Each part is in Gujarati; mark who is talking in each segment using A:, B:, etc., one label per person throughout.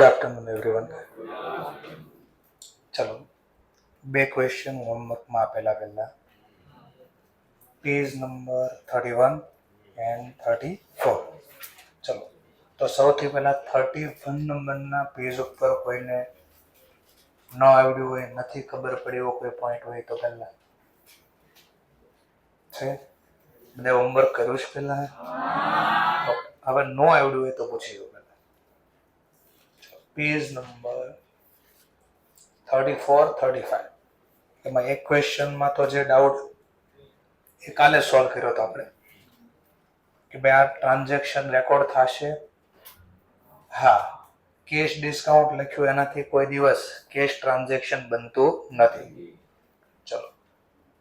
A: Good afternoon everyone. ચલો, બે ક્વેશ્ચન હોમવર્કમાં આપેલા પહેલા, પેજ નંબર 31 એન્ડ 34. ચલો, તો સૌથી પહેલા 31 નંબરના પેજ ઉપર કોઈને ન આવડ્યું હોય, નથી ખબર પડી એવો કોઈ પોઈન્ટ હોય તો પહેલા છે બધા હોમવર્ક કર્યું છે પહેલા? હવે ન આવડ્યું હોય તો પૂછી લો પહેલા. Page number 34, 35. એમાં એક ક્વેશ્ચનમાં તો જે ડાઉટ એ કાલે સોલ્વ કર્યો હતો આપણે કે ભાઈ આ ટ્રાન્ઝેક્શન રેકોર્ડ થશે. હા, કેશ ડિસ્કાઉન્ટ લખ્યું એનાથી કોઈ દિવસ કેશ ટ્રાન્ઝેક્શન બનતું નથી. ચલો,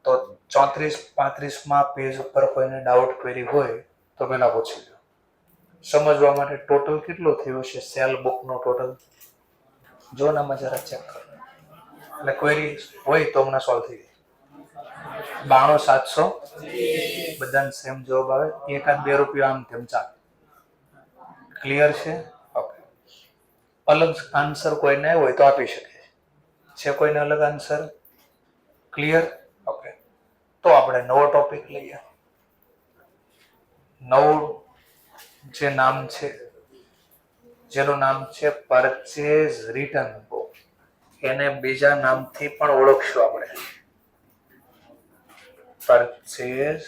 A: તો 34-35માં પેજ ઉપર કોઈને ડાઉટ ક્વેરી હોય તો પહેલા પૂછી લો. સમજવા માટે ટોટલ કેટલું થયું છે સેલ બુકનો ટોટલ? જો નામાં જરા ચેક કરો, એટલે ક્વેરી હોય તો હમણાં સોલ્વ થઈ જાય. 92,700. બધાને સેમ જવાબ આવે, 1-2 રૂપિયા આમ તેમ ચાલે. ક્લિયર છે? ઓકે. અલગ આન્સર કોઈને હોય તો આપી શકે છે. કોઈને અલગ આન્સર? ક્લિયર? ઓકે. તો આપણે નવો ટોપિક લઈએ. નવું જે નામ છે, જેનું નામ છે પરચેઝ રિટર્ન બુક, એને બીજા નામથી પણ ઓળખશું આપણે. પરચેઝ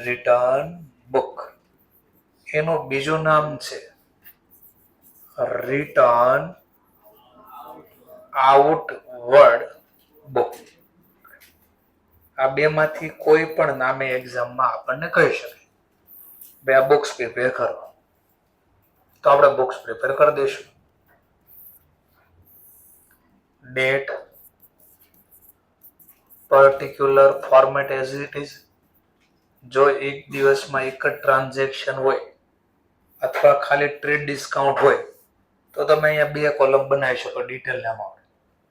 A: રિટર્ન બુક, એનું બીજું નામ છે રિટર્ન આઉટવર્ડ બુક. આ બે માંથી કોઈ પણ નામે એક્ઝામમાં આપણને કહી શકે બે આ બુક્સ પ્રિપેર કરો, તો આપણે બુક્સ પ્રિપેર કરી દઈશું. Date, particular format as it is. જો એક દિવસમાં એક જ ટ્રાન્ઝેક્શન હોય અથવા ખાલી ટ્રેડ ડિસ્કાઉન્ટ હોય તો તમે અહીંયા બે કોલમ બનાવી શકો ડિટેલ અમાઉન્ટ.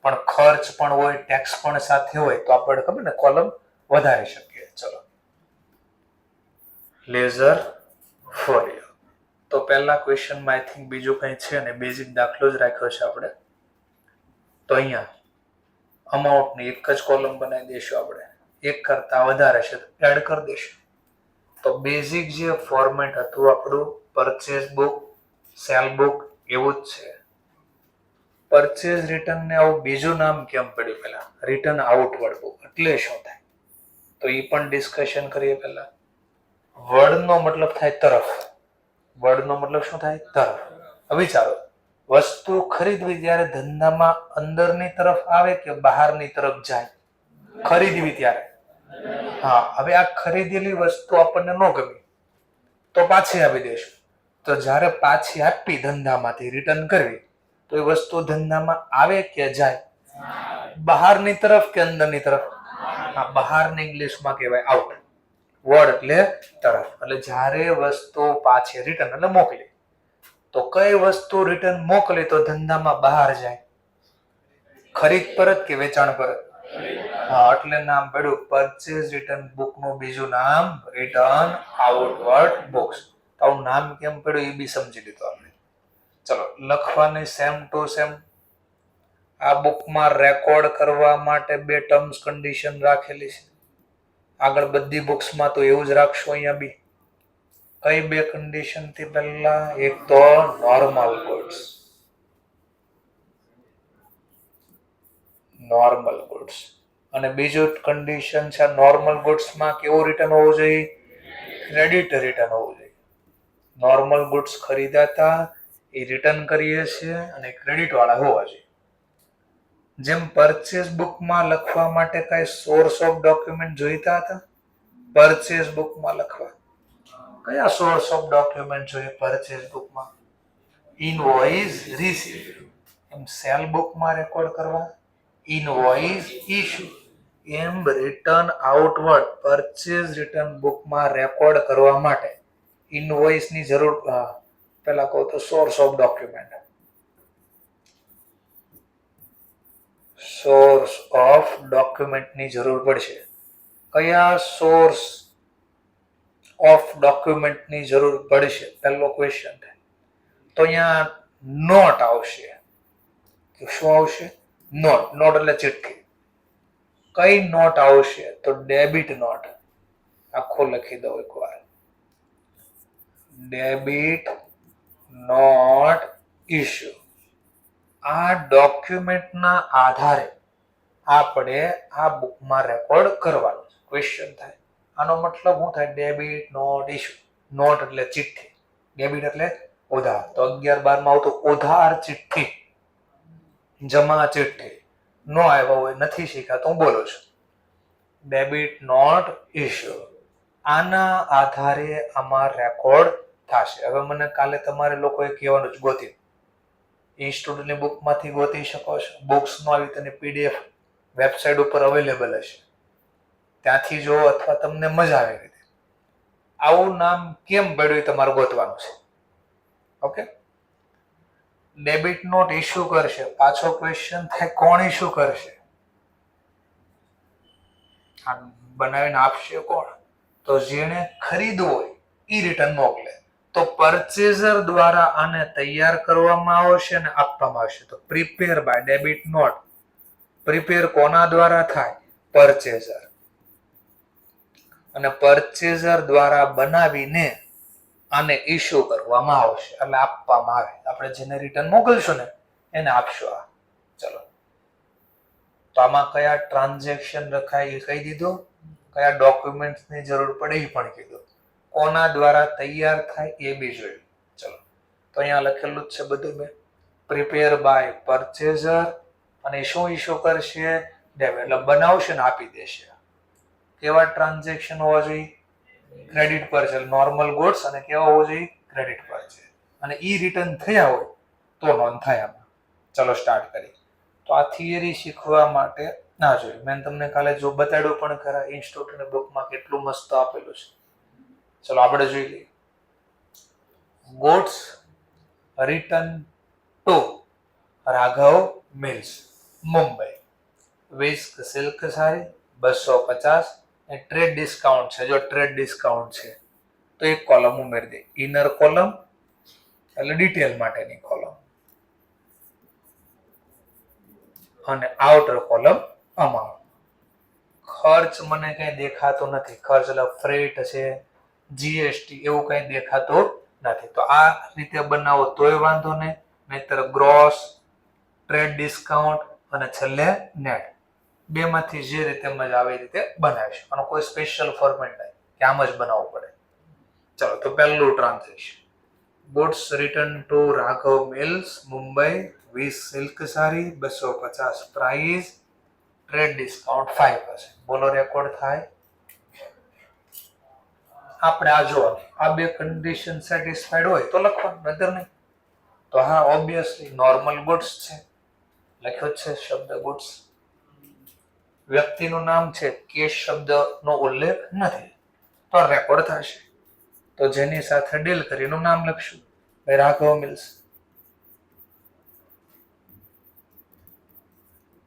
A: પણ ખર્ચ પણ હોય, ટેક્સ પણ સાથે હોય તો આપણે ખબર ને કોલમ વધારી શકીએ. ચલો, લેઝર ફોલિયો. તો પહેલા ક્વેશ્ચનમાં આઈ થિંક બીજું કંઈ છે ને, બેઝિક દાખલો જ રાખ્યો છે આપણે. તો અહીંયા અમાઉન્ટની એક જ કોલમ બનાવી દઈશું આપણે, એક કરતા વધારે છે તો એડ કરી દઈશું. તો બેઝિક જે ફોર્મેટ હતું આપણું પરચેઝ બુક, સેલ બુક એવું જ છે. પરચેઝ રિટર્ન ને આવું બીજું નામ કેમ પડ્યું? પહેલા રિટર્ન આઉટવર્ડ બુક એટલે શું થાય તો એ પણ ડિસ્કશન કરીએ. પહેલા વર્ડનો મતલબ થાય તરફ. વર્ડનો મતલબ શું થાય? તરફ. હવે વિચારો, વસ્તુ ખરીદવી ત્યારે ધંધામાં અંદરની તરફ આવે કે બહારની તરફ જાય? ખરીદવી ત્યારે. હા, હવે આ ખરીદેલી વસ્તુ આપણને ન ગમી તો પાછી આપી દઈશું. તો જ્યારે પાછી આપી ધંધામાંથી રિટર્ન કરવી તો એ વસ્તુ ધંધામાં આવે કે જાય? બહારની તરફ કે અંદરની તરફ? હા, બહારની ઇંગ્લિશમાં કહેવાય આઉટ. વર્ડ એટલે તરફ. એટલે જ્યારે વસ્તુ પાછી રિટર્ન એટલે મોકલી, તો કઈ વસ્તુ રિટર્ન મોકલી તો ધંધામાં બહાર જાય? ખરીદ પરત કે વેચાણ પરત? હા, એટલે નામ પડ્યું પરચેઝ રિટર્ન બુક નું બીજું નામ રિટર્ન આઉટવર્ડ બુક્સ. આવું નામ કેમ પડ્યું એ બી સમજી લીધું આપણે. ચલો, લખવાની સેમ ટુ સેમ. આ બુકમાં રેકોર્ડ કરવા માટે બે ટર્મ્સ કન્ડિશન રાખેલી છે. આગળ બધી બુક્સમાં તો એવું જ રાખશો. અહીંયા બી કઈ બે કન્ડિશન થી? પહેલા એક તો નોર્મલ ગુડ્સ, નોર્મલ ગુડ્સ, અને બીજું કન્ડિશન છે નોર્મલ ગુડ્સમાં કેવું રિટર્ન હોવું જોઈએ? ક્રેડિટ રિટર્ન હોવું જોઈએ. નોર્મલ ગુડ્સ ખરીદાતા એ રિટર્ન કરીએ છીએ અને ક્રેડિટ વાળા હોવા જોઈએ. જેમ પરચેઝ બુકમાં લખવા માટે કઈ સોર્સ ઓફ ડોક્યુમેન્ટ જોઈતા હતા? પરચેઝ બુકમાં લખવા કયા સોર્સ ઓફ ડોક્યુમેન્ટ જોઈએ પરચેઝ બુકમાં? Invoice received. એમ સેલ બુકમાં રેકોર્ડ કરવા ઇનવોઇસ ઇશ્યુ. એમ રિટર્ન આઉટવર્ડ પરચેઝ રિટર્ન બુકમાં રેકોર્ડ કરવા માટે ઇનવોઇસની જરૂર. પહેલા કહો તો source of document. Source of ડોક્યુમેન્ટની જરૂર પડશે. કયા સોર્સ ઓફ ડોક્યુમેન્ટની જરૂર પડશે? પહેલો ક્વેશ્ચન. તો અહીંયા નોટ આવશે. શું આવશે? નોટ. નોટ એટલે ચિઠ્ઠી. કઈ નોટ આવશે? તો ડેબિટ નોટ. આખો લખી દો એકવાર. Debit note issue. આ ડોક્યુમેન્ટના આધારે આપણે આ બુકમાં રેકોર્ડ કરવાનું. ક્વેશ્ચન થાય આનો મતલબ શું થાય? Debit note issue. નોટ એટલે ચિઠ્ઠી, ડેબિટ એટલે ઉધાર. તો 11 12 માં આવતું ઉધાર ચિઠ્ઠી, જમા ચિઠ્ઠી. નો આવ્યા હોય, નથી શીખ્યા તો હું બોલું છું. Debit note issue. આના આધારે આમાં રેકોર્ડ થશે. હવે મને કાલે તમારે લોકોએ કહેવાનું જ ગોતી. ઇન્સ્ટિટ્યૂટની બુકમાંથી ગોતી શકો છો. બુક્સનો આવી તને પીડીએફ વેબસાઇટ ઉપર અવેલેબલ હશે, ત્યાંથી જો, અથવા તમને મજા આવે રીતે આવું નામ કેમ પડ્યું તમારે ગોતવાનું છે. ઓકે, ડેબિટ નોટ ઇશ્યુ કરશે. પાછો ક્વેશ્ચન થાય કોણ ઇશ્યુ કરશે? બનાવીને આપશે કોણ? તો જેણે ખરીદવું હોય એ રિટર્ન મોકલે. તો પરચેઝર દ્વારા આને તૈયાર કરવામાં આવશે અને આપવામાં આવશે. તો prepare by debit note. Prepare કોના દ્વારા થાય? પરચેઝર. અને પરચેઝર દ્વારા બનાવીને આને ઇશ્યુ કરવામાં આવશે, એટલે આપવામાં આવે. આપણે જેને રિટર્ન મોકલશું ને એને આપશું. આ ચલો, તો આમાં કયા ટ્રાન્ઝેક્શન રખાય એ કહી દીધું, કયા ડોક્યુમેન્ટ્સની જરૂર પડે એ પણ કીધું, કોના દ્વારા તૈયાર થાય એ બી જોયું. ચલો, તો અહીંયા લખેલું જ છે બધું મેં. Prepare by purchaser. અને શું ઇશ્યુ કરશે? ડેબિટ. એટલે બનાવશે ને આપી દેશે. કેવા ટ્રાન્ઝેક્શન હોવા જોઈએ? Credit purchase, normal goods. અને કેવા હોવો જોઈએ? Credit purchase. અને ઈ રિટર્ન થયા હોય તો નોંધ થાય આમાં. ચલો સ્ટાર્ટ કરીએ. તો આ થિયરી શીખવા માટે ના જોઈએ, મેં તમને કાલે જો બતાડ્યું પણ ખરા, ઇન્સ્ટિટ્યૂટની બુકમાં કેટલું મસ્ત આપેલું છે. ચલો આપણે જોઈ લઈએ. Goods return to Raghav mills, Mumbai. વિસ્ક સિલ્ક સાડી 250. એ ટ્રેડ ડિસ્કાઉન્ટ છે. જો ટ્રેડ ડિસ્કાઉન્ટ છે તો એક કોલમ ઉમેરી દે. ઇનર કોલમ એટલે ડિટેલ માટેની કોલમ, અને આઉટર કોલમ અમાઉન્ટ. ખર્ચ મને કઈ દેખાતો નથી. ખર્ચ એટલે ફ્રેટ છે, જીએસટી, એવું કઈ દેખાતો નથી. તો આ રીતે બનાવો તોય વાંધો નહીં. નહીતર ગ્રોસ, ટ્રેડ ડિસ્કાઉન્ટ અને છેલ્લે નેટ. બેમાંથી જે રીતે મજા આવે એ રીતે બનાવીશ. આનો કોઈ સ્પેશિયલ ફોર્મેટ નહીં કે આમ જ બનાવવું પડે. ચલો, તો પહેલું transaction. Goods return to Raghav mills, Mumbai. 20 silk sari 250 price. Trade discount 5%. બોલો રેકોર્ડ થાય? આપણે આ જો આ બે કન્ડિશન સેટિસ્ફાઈડ હોય તો લખવાનું, નહીતર નહીં. તો હા, ઓબ્વિયસલી નોર્મલ ગુડ્સ છે, લખ્યો છે શબ્દ ગુડ્સ. વ્યક્તિનું નામ છે, કેશ શબ્દનો ઉલ્લેખ નથી, તો રેકોર્ડ થશે. તો જેની સાથે ડીલ કરીનું નામ લખશું, રાઘવ મિલ્સ.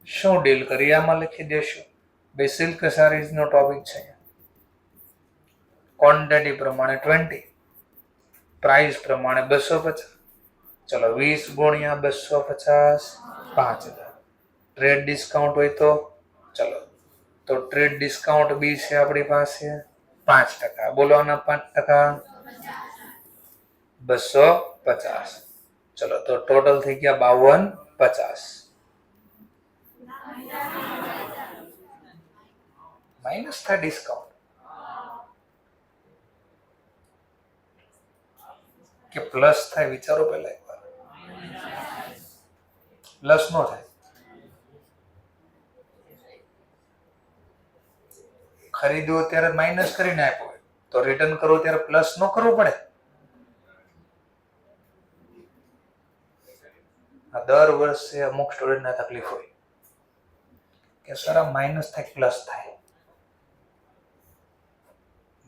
A: શું ડીલ કરી આમાં લખી દેશું. બે સિલ્ક સારીઝ નો ટોપિક છે. ક્વોન્ટિટી પ્રમાણે 20, પ્રાઇસ પ્રમાણે 250. ચલો, 20 ગુણ્યા 250 5000. ટ્રેડ ડિસ્કાઉન્ટ હોય તો ચલો, તો ટ્રેડ ડિસ્કાઉન્ટ બી છે આપણી પાસે 5%. બોલો આના 5%, 250. ચલો, તો ટોટલ થઈ ગયા 5250. માઇનસ થાય ડિસ્કાઉન્ટ કે પ્લસ થાય? વિચારો પહેલા એકવાર. પ્લસ નો થાય. ખરીદ્યો ત્યારે માઇનસ કરીને આપ્યો હોય, તો રિટર્ન કરવો ત્યારે પ્લસ નો કરવું પડે. આ દર વર્ષે અમુક સ્ટુડન્ટને તકલીફ હોય કે સર આ માઇનસ થાય પ્લસ થાય.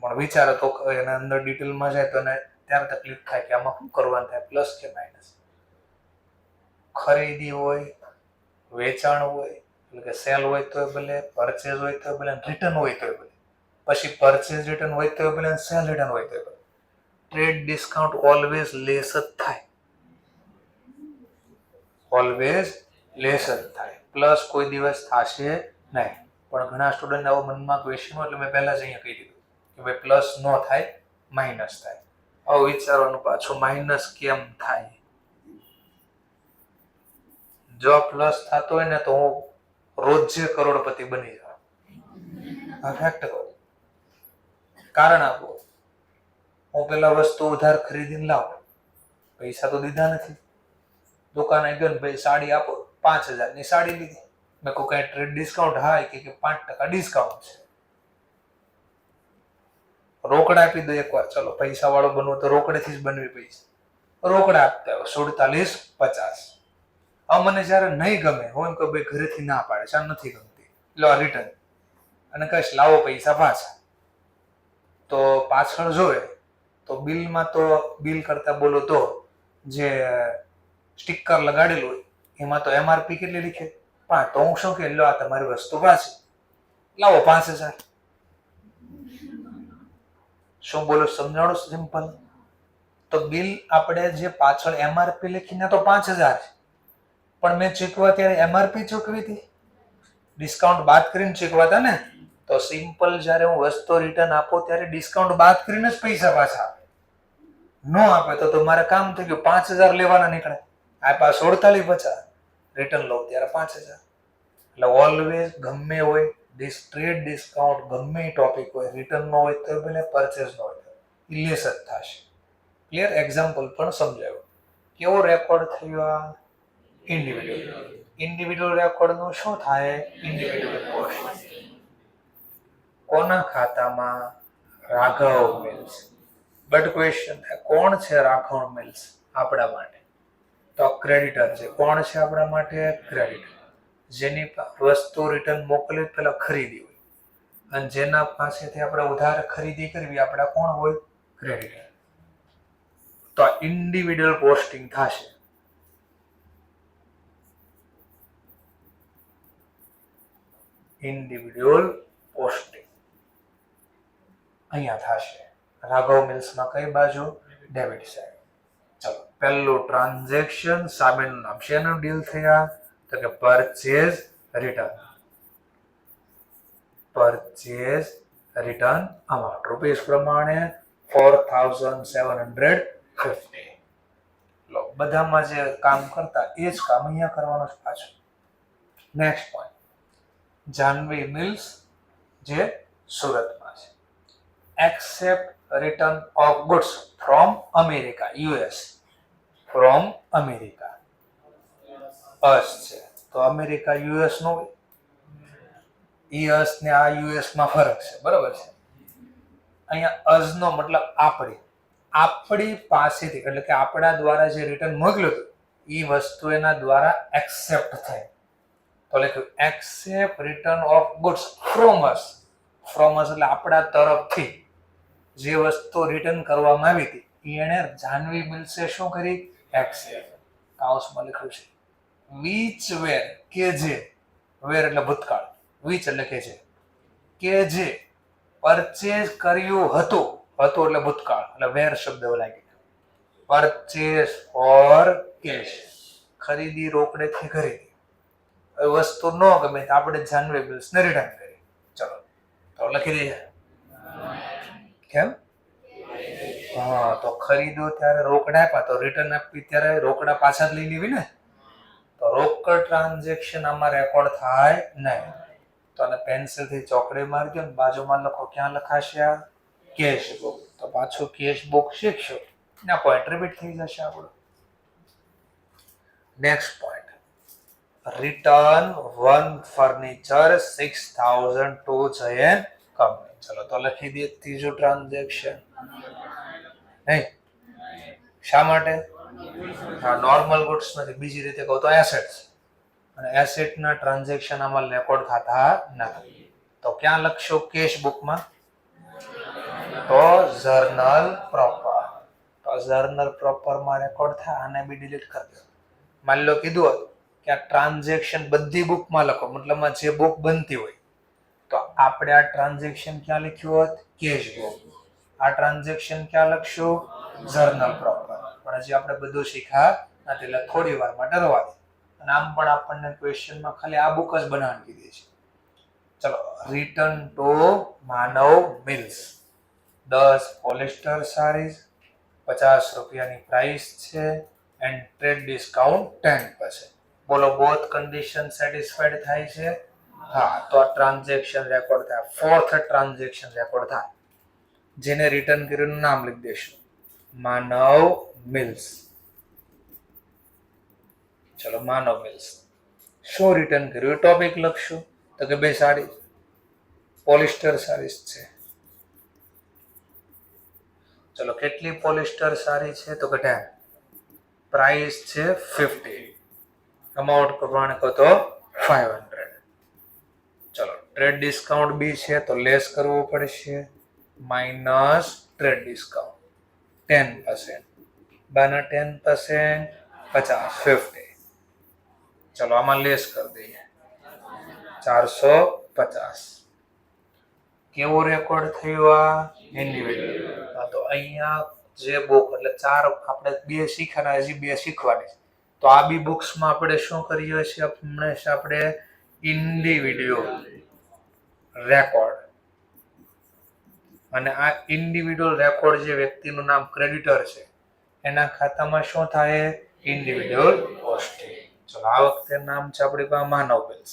A: પણ વિચારો તો એના અંદર ડિટેલમાં જાય તો ત્યારે તકલીફ થાય કે આમાં શું કરવાનું થાય, પ્લસ કે માઇનસ. ખરીદી હોય, વેચાણ હોય, એટલે કે સેલ હોય તો ભલે, પરચેઝ હોય તો ભલે, રિટર્ન હોય તો ભલે, પછી પરચેઝ રિટર્ન હોય તો ભલે, સેલ રિટર્ન હોય તો ભલે, ટ્રેડ ડિસ્કાઉન્ટ ઓલવેઝ લેસ જ થાય. ઓલવેઝ લેસ જ થાય, પ્લસ કોઈ દિવસ થશે નહીં. પણ ઘણા સ્ટુડન્ટ આવો મનમાં ક્વેશ્ચન હોય એટલે મેં પહેલા જ અહીંયા કહી દીધું કે ભાઈ પ્લસ ન થાય, માઇનસ થાય. આવું વિચારવાનું પાછું માઇનસ કેમ થાય. જો પ્લસ થતો હોય ને તો હું રોજે કરોડપતિ બની જાઉં. આ ફેક્ટ કહું, કારણ આપો. હું પેલા વસ્તુ ઉધાર ખરીદીને લાવું, પૈસા તો દીધા નથી. દુકાને ગયો ને ભાઈ સાડી આપો, 5,000 ની સાડી લીધી. મેં કોઈ કઈ ટ્રેડ ડિસ્કાઉન્ટ? હા, કે 5% ડિસ્કાઉન્ટ છે. રોકડા આપી દો એકવાર, ચલો પૈસા વાળો બનવું તો રોકડેથી જ બનવી. પૈસા રોકડા આપતા 47,50. આ મને જયારે નહીં ગમે હું એમ કહું ભાઈ ઘરેથી ના પાડે છે, નથી ગમતી, લો રિટર્ન. અને કહીશ લાવો પૈસા પાછા. તો પાછળ જોવે તો બિલમાં તો બિલ કરતા બોલો તો જે સ્ટીકર લગાડેલું હોય એમાં તો MRP કેટલી લીખે? 5. તો હું શું કે લો આ તમારી વસ્તુ પાછી, લાવો 5,000. શું બોલો? સમજાણો સિમ્પલ. તો બિલ આપણે જે પાછળ MRP લખીને તો 5,000 છે, પણ મેં ચૂકવા ત્યારે MRP ચૂકવી હતી, ડિસ્કાઉન્ટ બાદ કરીને ચૂકવાતા ને. તો સિમ્પલ જ્યારે હું વસ્તુ રિટર્ન આપો ત્યારે ડિસ્કાઉન્ટ બાદ કરીને જ પૈસા પાછા આપે. ન આપે તો તમારે કામ થઈ ગયું, 5,000 લેવાના નીકળે. આપ્યા 47,50, રિટર્ન લો ત્યારે 5,000. એટલે ઓલવેઝ ગમે હોય ટ્રેડ ડિસ્કાઉન્ટ ગમે ટોપિક હોય, રિટર્ન નો હોય તો ભલે પરચેસ નો હોય ઇલેસ જ થશે. ક્લિયર? એક્ઝામ્પલ પણ સમજાવ્યું. કેવો રેકોર્ડ થયો? ઇન્ડિવિડ્યુઅલ રેકોર્ડ નું શું થાય? Individual cost. કોના ખાતામાં? રાઘવ મિલ્સ. બટ ક્વેશ્ચન થાય કોણ છે રાઘવ મિલ્સ આપણા માટે? તો ક્રેડિટર છે. કોણ છે આપણા માટે? ક્રેડિટર. જેની વસ્તુ રિટર્ન મોકલી પેલા ખરીદી હોય, અને જેના પાસેથી આપણે ઉધાર ખરીદી કરવી આપણા કોણ હોય? ક્રેડિટર. તો ઇન્ડિવિડ્યુઅલ પોસ્ટિંગ થશે. ઇન્ડિવિડ્યુઅલ પોસ્ટિંગ અહીંયા થશે. રાઘવ મિલ્સમાં કઈ બાજુ? Debit side. ચલો પહેલું ટ્રાન્ઝેક્શન, સામેનું નામ. શેનું ડીલ થયા? તો કે purchase return. Purchase return amount rupees પ્રમાણે 4,750. લો બધામાં જે કામ કરતા એ જ કામ અહીંયા કરવાનું છે પાછું. નેક્સ્ટ પોઈન્ટ, જાહ્નવી મિલ્સ જે સુરતમાં છે. Accept return of goods from America, US. From America. Us છે તો અમેરિકા US નો હોય. US ને આ US માં ફરક છે, બરાબર છે. અહીંયા અસ નો મતલબ આપણી પાસેથી, એટલે કે આપણા દ્વારા જે રિટર્ન મોકલ્યું હતું એ વસ્તુ એના દ્વારા એક્સેપ્ટ થાય. તો લખ્યું accept return of goods from us. From us એટલે આપણા તરફથી જે વસ્તુ રિટર્ન કરવામાં આવી હતી એને જાહ્નવી મિલ્સે શું કરી? એક્સેપ્ટ. કાઉન્સમાં લખ્યું છે which were, કે જે, વેર એટલે ભૂતકાળ, which એટલે કે જે પરચેઝ કર્યું હતું એટલે ભૂતકાળ, એટલે વેર શબ્દ લાગી. પરચેઝ ફોર કેશ, ખરીદી રોકડેથી ખરીદી. વસ્તુ ન ગમે તો આપણે જાહ્નવી મિલ્સને રિટર્ન કરી. ચલો તો લખી દઈએ. કેમ? હા, તો ખરીદો ત્યારે રોકડા આપ્યા, તો રિટર્ન આપી ત્યારે રોકડા પાછા જ લઈ લેવી ને. તો રોકડ ટ્રાન્ઝેક્શન આમાં રેકોર્ડ થાય નહીં. તો આને પેન્સિલ થી ચોકડી મારજો ને બાજુમાં લખો. ક્યાં લખાશે? Cash book. તો પાછું કેશ બુક શીખશો ના, પોઈન્ટ રિપીટ થઈ જશે આપણું. Next point, return one furniture 6,000 to Jayan company. ચલો તો લખી દઈએ ત્રીજું ટ્રાન્ઝેક્શન. નહીં, શા માટે? હા, નોર્મલ ગુડ્સ નથી, બીજી રીતે કહું તો એસેટ્સ. અને એસેટના ટ્રાન્ઝેક્શન આમાં રેકોર્ડ થતા નથી. તો ક્યાં લખશો? કેશ બુકમાં. તો જર્નલ પ્રોપર. તો જર્નલ પ્રોપરમાં રેકોર્ડ થાય. આને બી ડિલીટ કરી દો. માની લો કીધું હતું કે આ ટ્રાન્ઝેક્શન બધી બુકમાં લખો, મતલબમાં જે બુક બનતી હોય. તો આપણે આ ટ્રાન્ઝેક્શન ક્યાં લખ્યું હોત? Cache book. આ ટ્રાન્ઝેક્શન ક્યાં લખશું? Journal proper. પણ હજી આપણે બધું શીખ્યા નથી એટલે થોડી વાર માટે રવા દે. નામ પણ આપણને ક્વેશ્ચનમાં ખાલી આ બુક જ બનાવવાની કીધી છે. ચલો, return to Manav mills. 10 polyester saris, 50 રૂપિયાની પ્રાઇસ છે એન્ડ ટ્રેડ ડિસ્કાઉન્ટ 10%. બોલો, બોથ કન્ડિશન સેટિસ્ફાઈડ થાય છે? હા, તો આ ટ્રાન્ઝેક્શન રેકોર્ડ થાય. ફોર્થ ટ્રાન્ઝેક્શન રેકોર્ડ થાય. જેને રિટર્ન કર્યું નામ લખી દેશું, માનવ મિલ્સ. ચલો, માનવ મિલ્સ. શું રિટર્ન કર્યું? ટોપિક લખશું તો કે 2 સાડી પોલિસ્ટર સાડીઝ છે. ચલો, કેટલી પોલિસ્ટર સાડી છે? તો કે 10. પ્રાઇસ છે 50. અમાઉન્ટ પ્રમાણે કહો તો 500. ચલો, ટ્રેડ ડિસ્કાઉન્ટ બી છે તો લેસ કરવું પડશે, માઇનસ ટ્રેડ ડિસ્કાઉન્ટ 10%. બાના 10%, 50. ચલો, આમાં લેસ કરી દઈએ, 450. કેવો રેકોર્ડ થયો? આ ઇન્ડિવિડ્યુઅલ. તો અહીંયા જે બુક એટલે 4 આપણે 2 શીખ્યા, હજી 2 શીખવાની છે. તો આ બી બુક્સમાં આપણે શું કરીએ છીએ? હંમેશા આપણે ઇન્ડિવિડ્યુઅલ રેકોર્ડ, અને આ ઇન્ડિવિડ્યુઅલ રેકોર્ડ જે વ્યક્તિનું નામ ક્રેડિટર છે એના ખાતામાં શું થાય? Individual posting. ચલો, આ વખતે નામ છે આપણી પાસે માનવ મિલ્સ.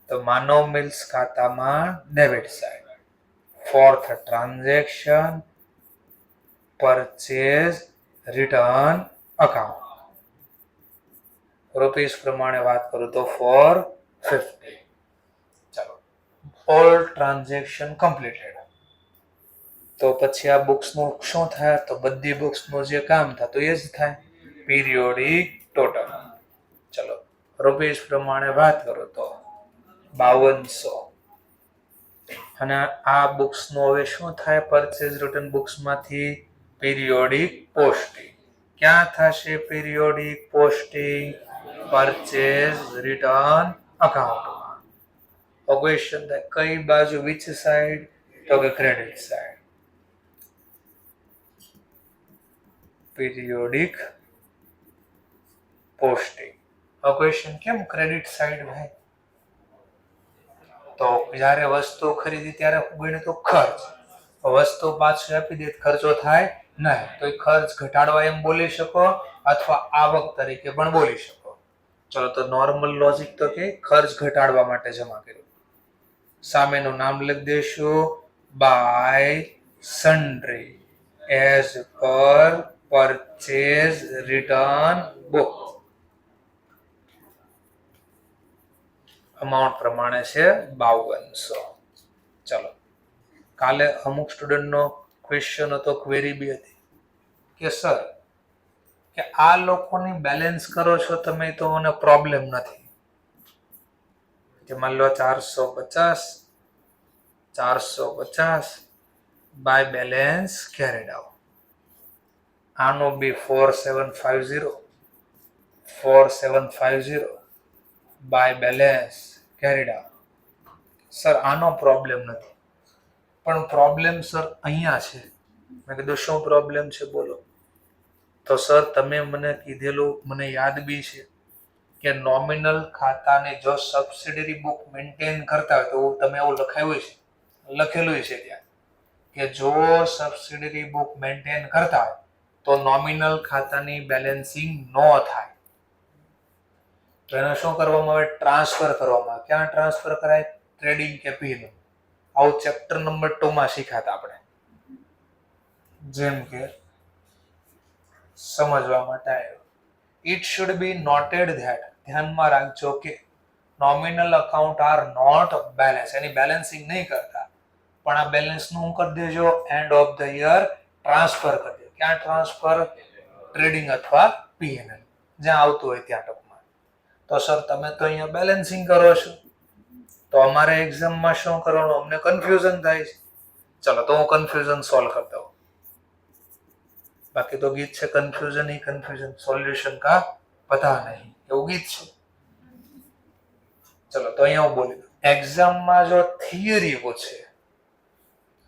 A: તો માનવ મિલ્સ ખાતામાં debit side. Fourth transaction, purchase return account. Rupees પ્રમાણે વાત કરું તો 450. ચાલો, ઓલ ટ્રાન્ઝેક્શન કમ્પ્લીટેડ. તો પછી આ બુક્સનું શું થાય? તો બધી બુક્સનું જે કામ થતું એ જ થાય, પીરિયોડિક ટોટલ. ચલો, રૂપીસ પ્રમાણે વાત કરું તો 5200. અને આ બુક્સનું હવે શું થાય? પરચેઝ રિટર્ન બુક્સમાંથી પીરિયોડિક પોસ્ટિંગ. ક્યાં થશે પીરિયોડિક પોસ્ટિંગ? પરચેઝ રિટર્ન અકાઉન્ટમાં. ક્વેશ્ચન થાય કઈ બાજુ, વિચ સાઈડ? તો કે credit side. Periodic posting. Question કેમ ક્રેડિટ સાઈડ ભાઈ? તો જ્યારે વસ્તુ ખરીદી ત્યારે ગણ્યું તો ખર્ચ, વસ્તુ પાછું આપી દે ખર્ચો થાય નહીં, તો એ ખર્ચ ઘટાડવા એમ બોલી શકો અથવા આવક તરીકે પણ બોલી શકો. ચલો, તો નોર્મલ લોજિક તો કે ખર્ચ ઘટાડવા માટે જમા કર્યું. સામેનું નામ લખી દેશું, by sundry as per purchase return book. Amount પ્રમાણે છે 5200. ચલો, કાલે અમુક સ્ટુડન્ટનો ક્વેશ્ચન હતો, ક્વેરી બી હતી કે સર કે આ લોકોની બેલેન્સ કરો છો તમે તો મને પ્રોબ્લેમ નથી. કે માન લો 450 બાય બેલેન્સ કેરીડ આઉટ. આનો બી 4750 by balance carried out. Sir આનો પ્રોબ્લેમ નથી, પણ પ્રોબ્લેમ સર અહીંયા છે. મેં કીધું શું પ્રોબ્લેમ છે બોલો? તો સર તમે મને કીધેલું મને યાદ બી છે કે નોમિનલ ખાતાને જો સબસિડરી બુક મેન્ટેન કરતા હોય તો તમે એવું લખેલું છે ત્યાં કે જો સબસિડરી બુક મેન્ટેન કરતા હોય તો નોમિનલ ખાતાની બેલેન્સિંગ ન થાય. તો એને શું કરવામાં આવે? ટ્રાન્સફર કરવામાં આવે. ક્યાં ટ્રાન્સફર કરાય? Trading capital. આવું ચેપ્ટર નંબર 2 માં શીખ્યા આપણે. જેમ કે સમજવા માટે આવ્યો, it should be noted that, ધ્યાનમાં રાખજો કે nominal account are not balance, એની બેલેન્સિંગ નહીં કરતા, પણ આ બેલેન્સ નું કરી દેજો end of the year transfer કરી દેજો. ક્યાં ટ્રાન્સફર? ટ્રેડિંગ અથવા પીએનએલ, જ્યાં આવતું હોય ત્યાં ટૂંકમાં. તો સર તમે તો અહીંયા બેલેન્સિંગ કરો છો, તો અમારે એક્ઝામમાં શું કરવાનું? અમને કન્ફ્યુઝન થાય છે. ચલો, તો હું કન્ફ્યુઝન સોલ્વ કરતા હોઉં. બાકી તો ગીત છે કન્ફ્યુઝન ही कन्फ्यूजन सॉल्यूशन का पता नहीं, એવું ગીત છે. ચલો, તો અહીંયા હું બોલી દઉં. એક્ઝામમાં જો થિયરી પૂછે,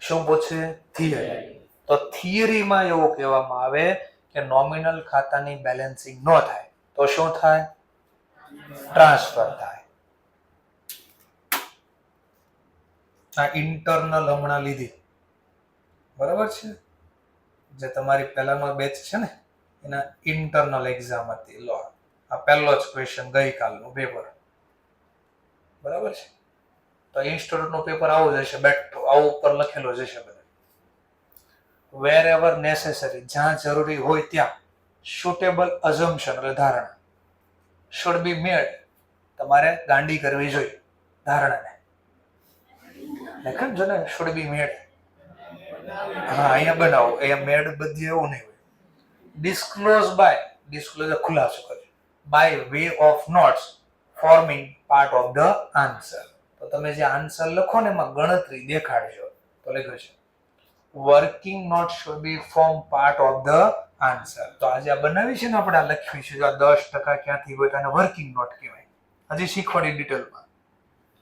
A: શું પૂછે? થિયરી. તો થિયરીમાં એવું કહેવામાં આવે કે નોમિનલ ખાતાની બેલેન્સિંગ ન થાય તો શું થાય? ટ્રાન્સફર થાય. આ ઇન્ટરનલ હમણાં લીધી, બરાબર છે? જે તમારી પહેલાનો બેચ છે ને એના ઇન્ટરનલ એક્ઝામ હતી. લો આ પહેલો જ ક્વેશ્ચન ગઈકાલનું પેપર, બરાબર છે? તો ઇન્સ્ટિટ્યૂટનું પેપર આવું જ હશે, બેઠો આવું ઉપર લખેલો જ હશે બધા. વેર એવર નેસેસરી, જ્યાં જરૂરી હોય ત્યાં સુટેબલ અઝમ્પશન એટલે ધારણા શુડ બી મેડ, તમારે ગાંડી કરવી જોઈએ ધારણાને. લેખન જો ને શુડ બી મેડ, હા અહીંયા બનાવો, અહીંયા મેડ બધી એવું નહીં હોય. ડિસ્ક્લોઝ બાય, ડિસ્ક્લોઝ ખુલાસો કરે, by way of notes forming part of the answer. તો તમે જે આન્સર લખો ને એમાં ગણતરી દેખાડજો. તો લખ્યું છે working note should be form part of the answer. તો આજે આ બનાવી છે ને આપણે આ લખ્યું છે, આ 10% ક્યાંથી હોય તો આને વર્કિંગ નોટ કહેવાય. હજી શીખવાડી ડિટેલમાં.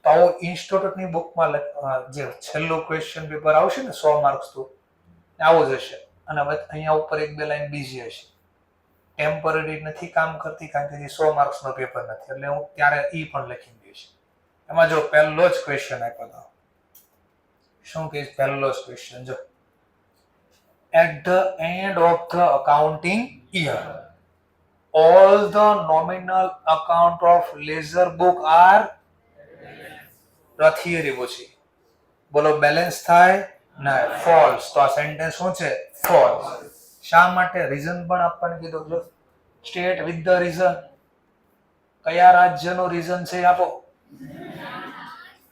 A: તો આવો ઇન્સ્ટિટ્યૂટની બુકમાં જે છેલ્લું ક્વેશ્ચન પેપર આવશે ને 100 માર્ક્સ તો આવું જ હશે. અને અહીંયા ઉપર 1-2 લાઈન બીજી હશે. ટેમ્પરરી નથી કામ કરતી કારણ કે 100 માર્ક્સનો પેપર નથી, એટલે હું ત્યારે ઈ પણ લખી દઈશ. એમાં જો પહેલો જ ક્વેશ્ચન આપ્યો હતો, શું કે પહેલો જ ક્વેશ્ચન જો, at the end of the accounting year all the nominal account of ledger book are theory પૂછી, બોલો બેલેન્સ થાય? ના, ફોલ્સ. તો આ સેન્ટેન્સ શું છે? ફોલ્સ. શા માટે? રીઝન પણ આપણને કીધું જો, સ્ટેટ વિથ ધ રીઝન. કયા રાજ્યનો રીઝન છે આપો.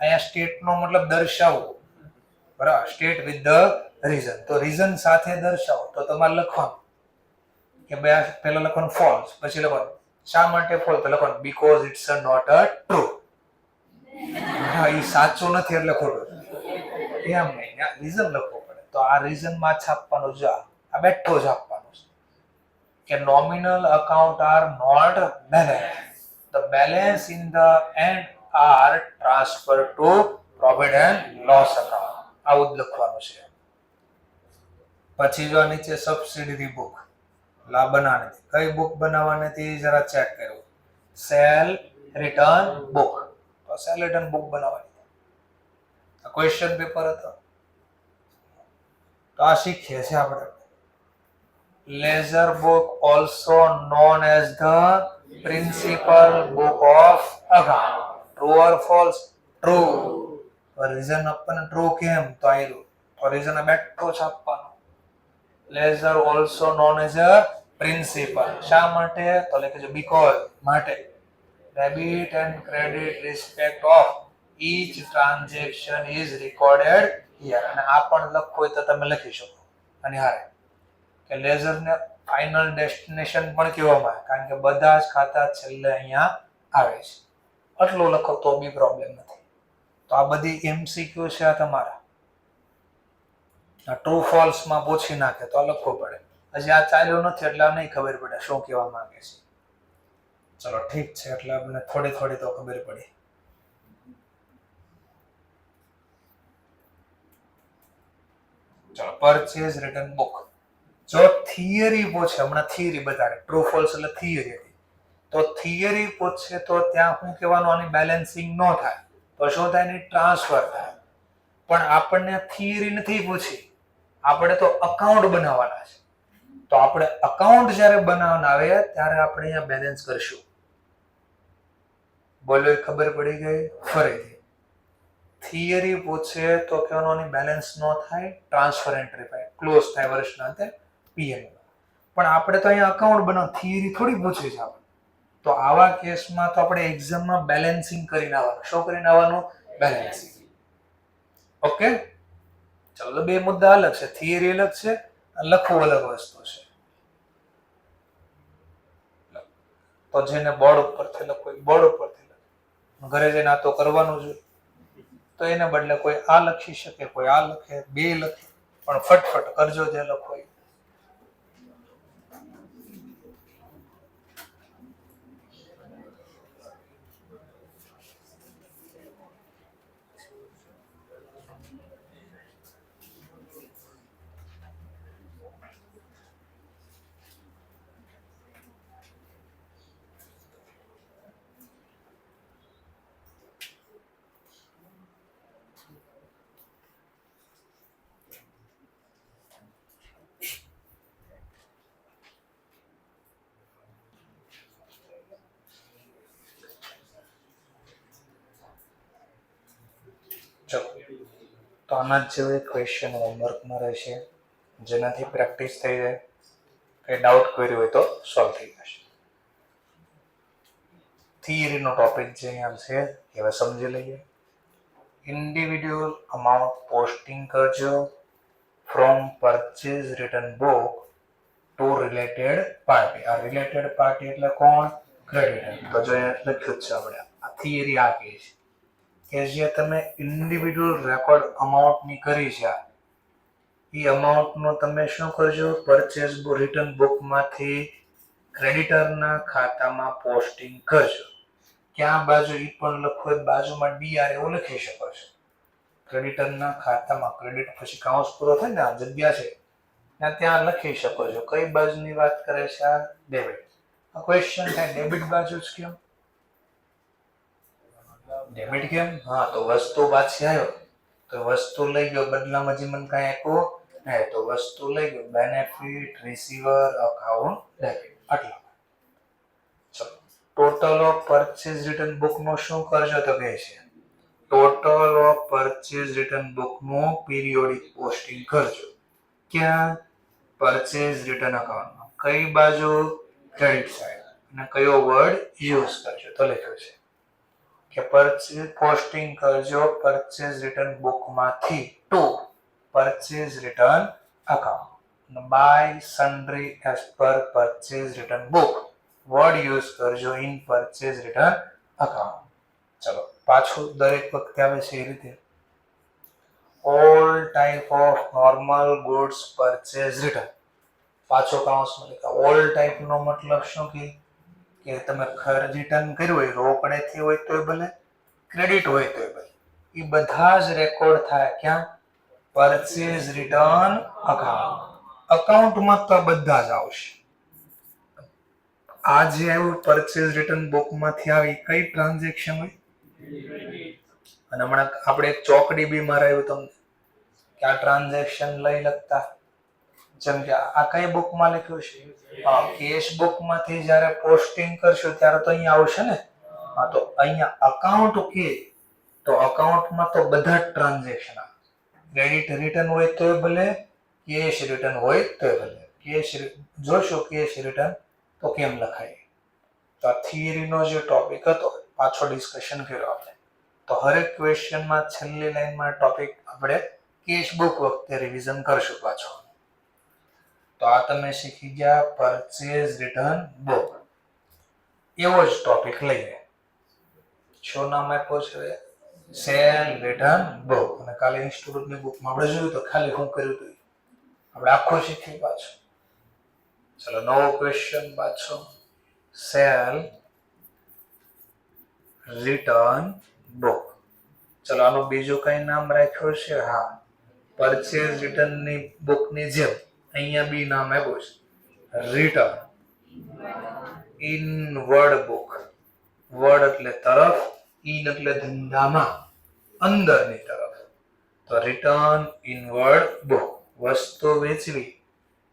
A: અહીંયા સ્ટેટ નો મતલબ દર્શાવો, બરાબર? સ્ટેટ વિથ ધ રીઝન, તો રીઝન સાથે દર્શાવો. તો તમારે લખવાનું કે ભાઈ પહેલા લખવાનું ફોલ્સ, પછી લખવાનું શા માટે ફોલ્સ, તો લખવાનું because it's not a true. હા, એ સાચું નથી એટલે ખોટું, એમ નહીં, રીઝન લખવું પડે. તો આ રીઝનમાં છાપવાનું જો આ બેઠો જ આપવાનું છે કે nominal account are not balance, the balance in the end are transfer to profit and loss account. આવું જ લખવાનું છે. પછી જો નીચે સબસિડીરી બુક લા બનાવવાની, કઈ બુક બનાવવાની હતી જરા ચેક કરો. સેલ રિટર્ન બુક, તો સેલ રિટર્ન બુક બનાવવાની. ક્વેશ્ચન પેપર હતો તો આ શીખીએ છીએ આપણે. Ledger book also known as the principal book of account. True or false? True. Reason આપણને ટ્રુ કેમ તો આવ્યું, તો રીઝન બેઠો છાપવાનો. Ledger also known as a principal, શા માટે? તો લખે છે બીકોઝ, માટે. Debit and credit respect of each transaction is recorded here. અને આ પણ લખવું હોય તો તમે લખી શકો. અને હારે કે લેઝર ને ફાઇનલ ડેસ્ટિનેશન પણ કહેવામાં આવે કારણ કે બધા જ ખાતા છેલ્લે અહીંયા આવે છે. આટલું લખો તો બી પ્રોબ્લેમ નથી. તો આ બધી એમસીક્યુ છે આ તમારા. ટ્રુ ફોલ્સ માં પૂછી નાખે તો લખવું પડે. હજી આ ચાલ્યું નથી એટલે નહીં ખબર પડે શું કહેવા માંગે છે. ચલો ઠીક છે, એટલે આપણે થોડી થોડી તો ખબર પડી. ચલો પરચેઝ રિટર્ન બુક. જો થિયરી પૂછે, હમણાં થિયરી બતાડે, ટ્રુ ફોલ્સ એટલે થિયરી હતી. તો થિયરી પૂછે તો ત્યાં શું કહેવાનું, આની બેલેન્સિંગ ન થાય તો શું થાય? એની ટ્રાન્સફર થાય. પણ આપણને થિયરી નથી પૂછી, આપણે તો અકાઉન્ટ બનાવવાના છે. તો આપણે અકાઉન્ટ જ્યારે બનાવવાના આવે ત્યારે આપણે અહીંયા બેલેન્સ કરશું. બોલો, ખબર પડી ગઈ? ફરીથી થિયરી પૂછે તો કહેવાનું બેલેન્સ ન થાય, ટ્રાન્સફર એન્ટ્રી થાય, ક્લોઝ થાય વર્ષના અંતે પીએમ. પણ આપણે તો અહીંયા અકાઉન્ટ બનાવ, થિયરી થોડી પૂછે છે આપણે. તો આવા કેસમાં તો આપણે એક્ઝામમાં બેલેન્સિંગ કરીને આવવાનું. શું કરીને આવવાનું? બેલેન્સિંગ. ઓકે, ચલો બે મુદ્દા અલગ છે, થિયરી અલગ છે, લખવું અલગ વસ્તુ છે. તો જેને બોર્ડ ઉપરથી લખવું બોર્ડ ઉપરથી લખે, ઘરે જઈને આ તો કરવાનું જ. તો એને બદલે કોઈ આ લખી શકે, કોઈ આ લખે, બે લખે, પણ ફટફટ કરજો જે લખો. તો આના જેવો ક્વેશ્ચન હોમવર્કમાં રહેશે, જેનાથી પ્રેક્ટિસ થઈ જાય. કંઈ ડાઉટ કર્યું હોય તો સોલ્વ થઈ જશે. થિયરીનો ટોપિક જે અહીંયા છે એ હવે સમજી લઈએ. ઇન્ડિવિડ્યુઅલ અમાઉન્ટ પોસ્ટિંગ કરજો from purchase return book to related party. આ રિલેટેડ પાર્ટી એટલે કોણ? ક્રેડિટર. તો જો લખ્યું છે આપણે આ થિયરી આ કહે છે કે જે તમે ઇન્ડિવિડ્યુઅલ રેકોર્ડ અમાઉન્ટની કરી છે એ અમાઉન્ટનો તમે શું કરજો? પરચેઝ રિટર્ન બુકમાંથી ક્રેડિટરના ખાતામાં પોસ્ટિંગ કરજો. ક્યાં બાજુ એ પણ લખો, બાજુમાં ડીઆર એવું લખી શકો છો. ક્રેડિટરના ખાતામાં, ક્રેડિટ પછી કાઉન્સ પૂરો થાય ને આ જગ્યા છે ત્યાં લખી શકો છો. કઈ બાજુની વાત કરે છે? આ ડેબિટ. આ ક્વેશ્ચન થાય ડેબિટ બાજુ જ કેમ? ડેબિટ કેમ? હા, તો વસ્તુ પાછી આવ્યો તો વસ્તુ લઈ ગયો, બદલામાં જે મને કાંઈ આપ્યો નહીં, તો વસ્તુ લઈ ગયો. Benefit receiver account debit. આટલા. ચલો, total of purchase return book નો શું કરજો? તો કહે છે total of purchase return book નું પીરિયોડિક પોસ્ટિંગ કરજો. ક્યાં? પરચેઝ રિટર્ન અકાઉન્ટમાં. કઈ બાજુ? Credit side. અને કયો વર્ડ યુઝ કરજો? તો લખ્યો છે કે પરચેઝ પોસ્ટિંગ કરજો પરચેઝ રિટર્ન બુકમાંથી to purchase return account. By sundry as per purchase return book word use કરજો ઇન પરચેઝ રિટર્ન અકાઉન્ટ. ચલો, પાછું દરેક વખતે આવે છે એ રીતે. All type of normal goods purchase return. પાછો કાઉન્સમાં લખ્યા. ઓલ ટાઈપ નો મતલબ શું કે તમે રિટર્ન કર્યું હોય, રોકડેથી હોય તોય ભલે, ક્રેડિટ હોય તોય ભલે, એ બધા જ રેકોર્ડ થાય ક્યાં? Purchase return account. અકાઉન્ટમાં તો બધા જ આવશે. આ જે આવ્યું પરચેઝ રિટર્ન બુકમાંથી આવી કઈ ટ્રાન્ઝેક્શન હોય? અને હમણાં આપણે એક ચોકડી બી મારાયું તમને કે આ ટ્રાન્ઝેક્શન લઈ લખતા. જેમ કે આ કઈ બુકમાં લખ્યું છે? કેશ બુકમાંથી જ્યારે પોસ્ટિંગ કરશું ત્યારે તો અહીંયા આવશે ને. હા, તો અહીંયા અકાઉન્ટ કે તો અકાઉન્ટમાં તો બધા જ ટ્રાન્ઝેક્શન આવે. ક્રેડિટ રિટર્ન હોય તોય ભલે, કેશ રિટર્ન હોય તોય ભલે. કેશ જોશો કેશ રિટર્ન તો કેમ લખાય. તો આ થિયરીનો જે ટોપિક હતો પાછો ડિસ્કશન કર્યો આપણે. તો હરેક ક્વેશ્ચનમાં છેલ્લી લાઈનમાં ટોપિક આપણે કેશ બુક વખતે રિવિઝન કરશું પાછો. તો આ તમે શીખી ગયા પરચેઝ રિટર્ન બુક. એવો જ ટોપિક લઈએ. શું નામ આપ્યો છે? Sale return book. અને કાલે ઇન્સ્ટિટ્યૂટની બુકમાં આપણે જોયું તો ખાલી શું કર્યું હતું આપણે આખો શીખી પાછો. ચલો, નવો ક્વેશ્ચન પાછો. Cell return book. ચલો, આનું બીજું કઈ નામ રાખ્યું છે? હા, પરચેઝ રિટર્ન ની બુક ની જેમ અહીંયા બી નામ આપ્યું છે રિટર્ન ઇનવર્ડ બુક. વર્ડ એટલે તરફ, ઇન એટલે ધંધામાં, અંદરની તરફ. તો રિટર્ન ઇનવર્ડ બુક. વસ્તુ વેચવી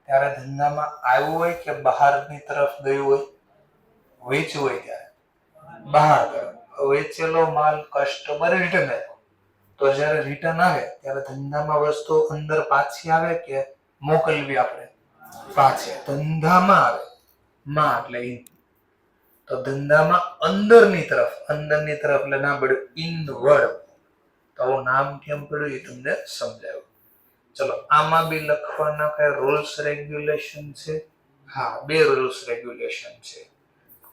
A: ત્યારે ધંધામાં આવ્યું હોય કે બહારની તરફ ગયું હોય? વેચવું હોય ત્યારે બહાર તરફ. વેચેલો માલ કસ્ટમરે રિટર્ન આપ્યો તો જ્યારે રિટર્ન આવે ત્યારે ધંધામાં વસ્તુ અંદર પાછી આવે કે મોકલવી આપણે પાછી? ધંધામાં આવે. માં એટલે ઇન. તો ધંધામાં અંદરની તરફ એટલે ના પડ્યું ઇનવર્ડ. તો આવું નામ કેમ પડ્યું એ તમને સમજાવ્યું. ચલો, આમાં બી લખવાના કઈ રૂલ્સ રેગ્યુલેશન છે? હા, 2 રૂલ્સ રેગ્યુલેશન છે.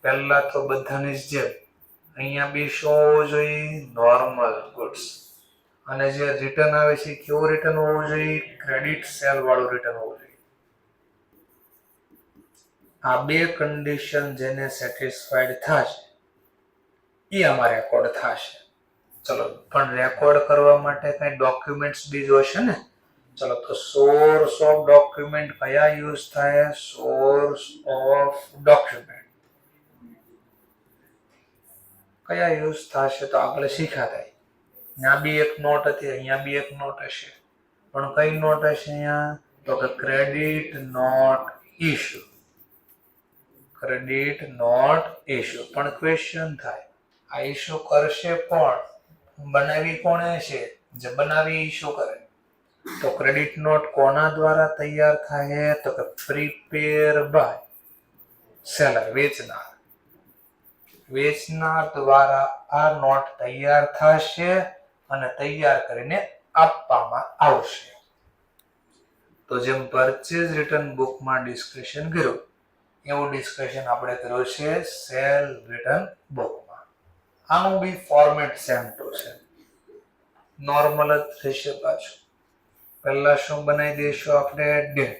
A: પહેલા તો બધાની જ જેમ અહીંયા બી શું હોવું જોઈએ? Normal goods. અને જે રિટર્ન આવે છે કેવું રિટર્ન હોવું જોઈએ? ક્રેડિટ સેલ વાળું રિટર્ન હોવું જોઈએ. આ 2 કન્ડિશન જેને સેટિસ્ફાઈડ થશે એ આમાં રેકોર્ડ થશે. ચલો, પણ રેકોર્ડ કરવા માટે કઈ ડોક્યુમેન્ટ્સ બી જોઈશે ને. ચલો, તો સોર્સ ઓફ ડોક્યુમેન્ટ કયા યુઝ થાય? સોર્સ ઓફ ડોક્યુમેન્ટ કયા યુઝ થશે? તો આપણે શીખ્યા થાય. ત્યાં બી એક નોટ હતી, અહીંયા બી એક નોટ હશે. પણ કઈ નોટ હશે અહીંયા? તો કે credit note issue. Credit note issue. પણ ક્વેશ્ચન થાય આ ઇશ્યુ કરશે કોણ? બનાવી કોણે છે? જે બનાવી શું કરે? તો ક્રેડિટ નોટ કોના દ્વારા તૈયાર થાય? તો કે પ્રિપેર બાય સેલર, વેચનાર દ્વારા આ નોટ તૈયાર થશે અને તૈયાર કરીને આપવામાં આવશે. તો જેમ પરચેઝ રિટર્ન બુકમાં ડિસ્કશન કર્યું એવું ડિસ્કશન આપણે કર્યું છે સેલ રિટર્ન બુકમાં. આનું બી format same to same normal જ રહેશે. પાછું પહેલા શું બનાવી દઈશું આપણે? ડેટ,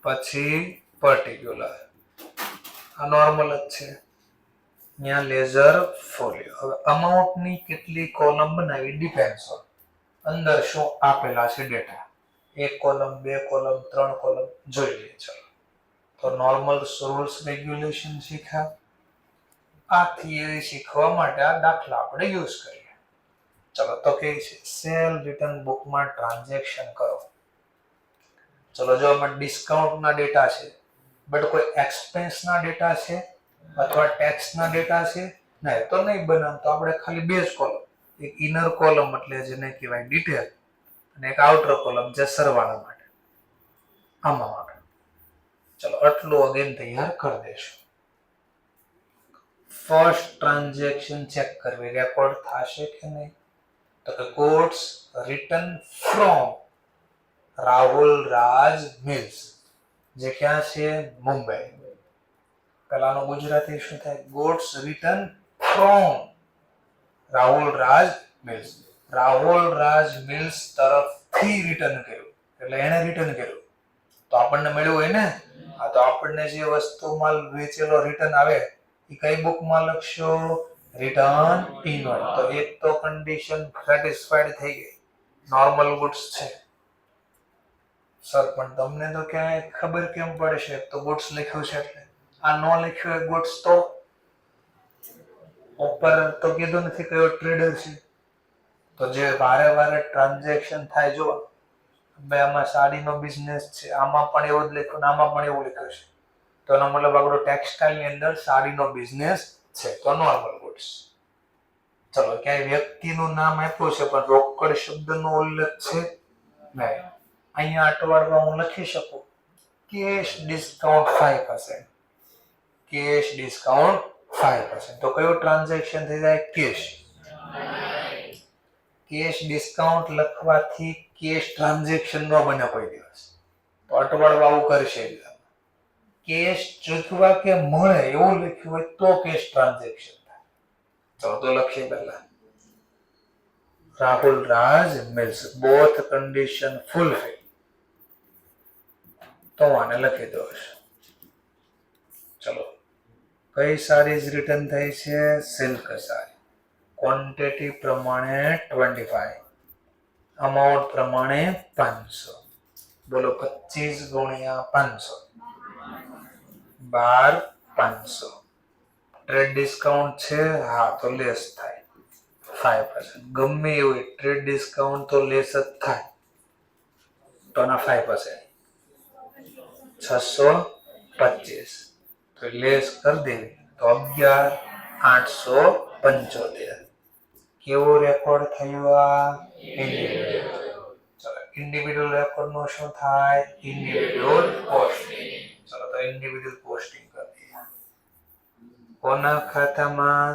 A: પછી પર્ટિક્યુલર. આ નોર્મલ જ છે. ત્યાં લેઝર ફોલિયો. હવે અમાઉન્ટની કેટલી કોલમ બનાવી ડિપેન્ડ્સ ઓન અંદર શું આપેલા છે ડેટા. 1 કોલમ, 2 કોલમ, 3 કોલમ જોઈ લઈએ. ચલો તો નોર્મલ રૂલ્સ રેગ્યુલેશન શીખ્યા. આ થિયરી શીખવા માટે આ દાખલા આપણે યુઝ કરીએ. ચલો તો કે છે સેલ રિટર્ન બુકમાં ટ્રાન્ઝેક્શન કરો. ચલો જો આમાં ડિસ્કાઉન્ટના ડેટા છે, બટ કોઈ એક્સપેન્સના ડેટા છે અથવા ટેક્સના ડેટા છે નહીં, તો નહીં બનાવ. તો આપણે ખાલી 2 જ કોલમ, એક ઇનર કોલમ એટલે જેને કહેવાય ડિટેલ અને એક આઉટર કોલમ જે સરવાળા માટે, આમાં માટે. ચલો આટલું અગેન તૈયાર કરી દેશું. ફર્સ્ટ ટ્રાન્ઝેક્શન ચેક કરવી, રેકોર્ડ થશે કે નહીં? તો કે goods return from Rahul Raj mills, જે ક્યાં છે? મુંબઈ. પેલાનું ગુજરાતી શું થાય? Goods return from Rahul Raj mills. Rahul Raj mills તરફથી રિટર્ન કર્યું એટલે એને રિટર્ન કર્યું તો આપણને મળ્યું હોય ને. આ તો આપણને જે વસ્તુ માલ વેચેલો રિટર્ન આવે એ કઈ બુકમાં લખશો? Return invoice. તો એક તો કન્ડિશન સેટિસ્ફાઈડ થઈ ગઈ, નોર્મલ ગુડ્સ છે. સર પણ તમને તો ક્યાંય ખબર કેમ પડશે? તો ગુડ્સ લખ્યું છે એટલે. આ નો લખ્યું હોય ગુડ્સ તો ઉપર તો કીધું નથી કયો ટ્રેડર છે. તો જે વારે વારે ટ્રાન્ઝેક્શન થાય, જો બે આમાં સાડીનો બિઝનેસ છે, આમાં પણ એવું જ લખ્યું, આમાં પણ એવું લખ્યું છે, તો એનો મતલબ આપણો ટેક્સટાઇલની અંદર સાડીનો બિઝનેસ છે, તો નોર્મલ ગુડ્સ. ચલો ક્યાંય વ્યક્તિનું નામ આપ્યું છે પણ રોકડ શબ્દનો ઉલ્લેખ છે નહીં. અહીંયા અટવાડમાં હું લખી શકું કેશ ડિસ્કાઉન્ટ 5%, કેશ ડિસ્કાઉન્ટ 5%. તો કયું ટ્રાન્ઝેક્શન થઈ જાય? કેશ. કેશ ડિસ્કાઉન્ટ લખવાથી કેશ ટ્રાન્ઝેક્શન ન બને કોઈ દિવસ. તો અટવાડવા આવું કરશે. કેશ ચૂકવા કે મળે એવું લખ્યું હોય તો કેશ ટ્રાન્ઝેક્શન થાય. તો લખીએ પહેલા Rahul Raj mills, both condition fulfil. તો આને લખી દો. ચલો કઈ સાડીઝ રિટર્ન થઈ છે? સિલ્ક સાડી. ક્વોન્ટિટી પ્રમાણે 25, અમાઉન્ટ પ્રમાણે 500. બોલો 25 ગુણ્યા 500, 12,500. ટ્રેડ ડિસ્કાઉન્ટ છે, હા તો લેસ થાય 5%. ગમે એવું ટ્રેડ ડિસ્કાઉન્ટ તો લેસ જ થાય, તો ના 5%, 625. તો લેસ કરી દેવી તો 11,875. કેવો રેકોર્ડ થયો? આ ઇન્ડિવિડ્યુઅલ. ચલો ઇન્ડિવિડ્યુઅલ રેકોર્ડ નો શું થાય? Individual posting. ચલો તો ઇન્ડિવિડ્યુઅલ પોસ્ટિંગ કરી દઈએ. કોના ખાતામાં?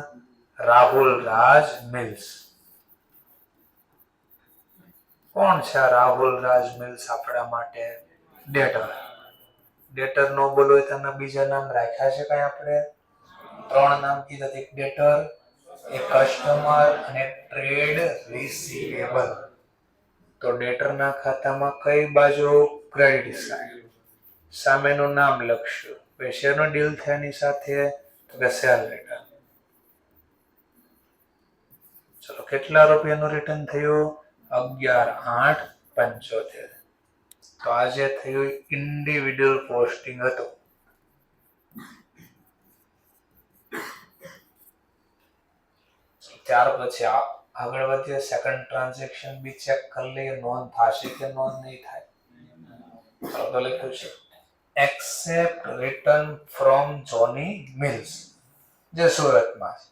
A: રાહુલ રાજ મિલ્સ. કોણ છે રાહુલ રાજ મિલ્સ આપણા માટે? ડેટર. ડેટર નો બોલો તેના બીજા નામ રાખ્યા છે કઈ? આપણે 3 નામ કીધા, એક ડેટર, એક કસ્ટમર અને ટ્રેડ રિસીવેબલ. તો ડેટર ના ખાતામાં કઈ બાજુ? Credit side. સામેનું નામ લખશું. શેનો ડીલ થયાની સાથે? તો કે સેલ રિટર્ન. ચલો કેટલા રૂપિયાનું રિટર્ન થયું? 11,875. તો આજે થયું ઇન્ડિવિડ્યુઅલ પોસ્ટિંગ હતું. ત્યાર પછી આગળ વધીએ. સેકન્ડ ટ્રાન્ઝેક્શન બી ચેક કરી લઈએ, નોંધ થશે કે નોંધ નહીં થાય. તો લખ્યું છે accept return from Johnny mills, જે સુરતમાં છે,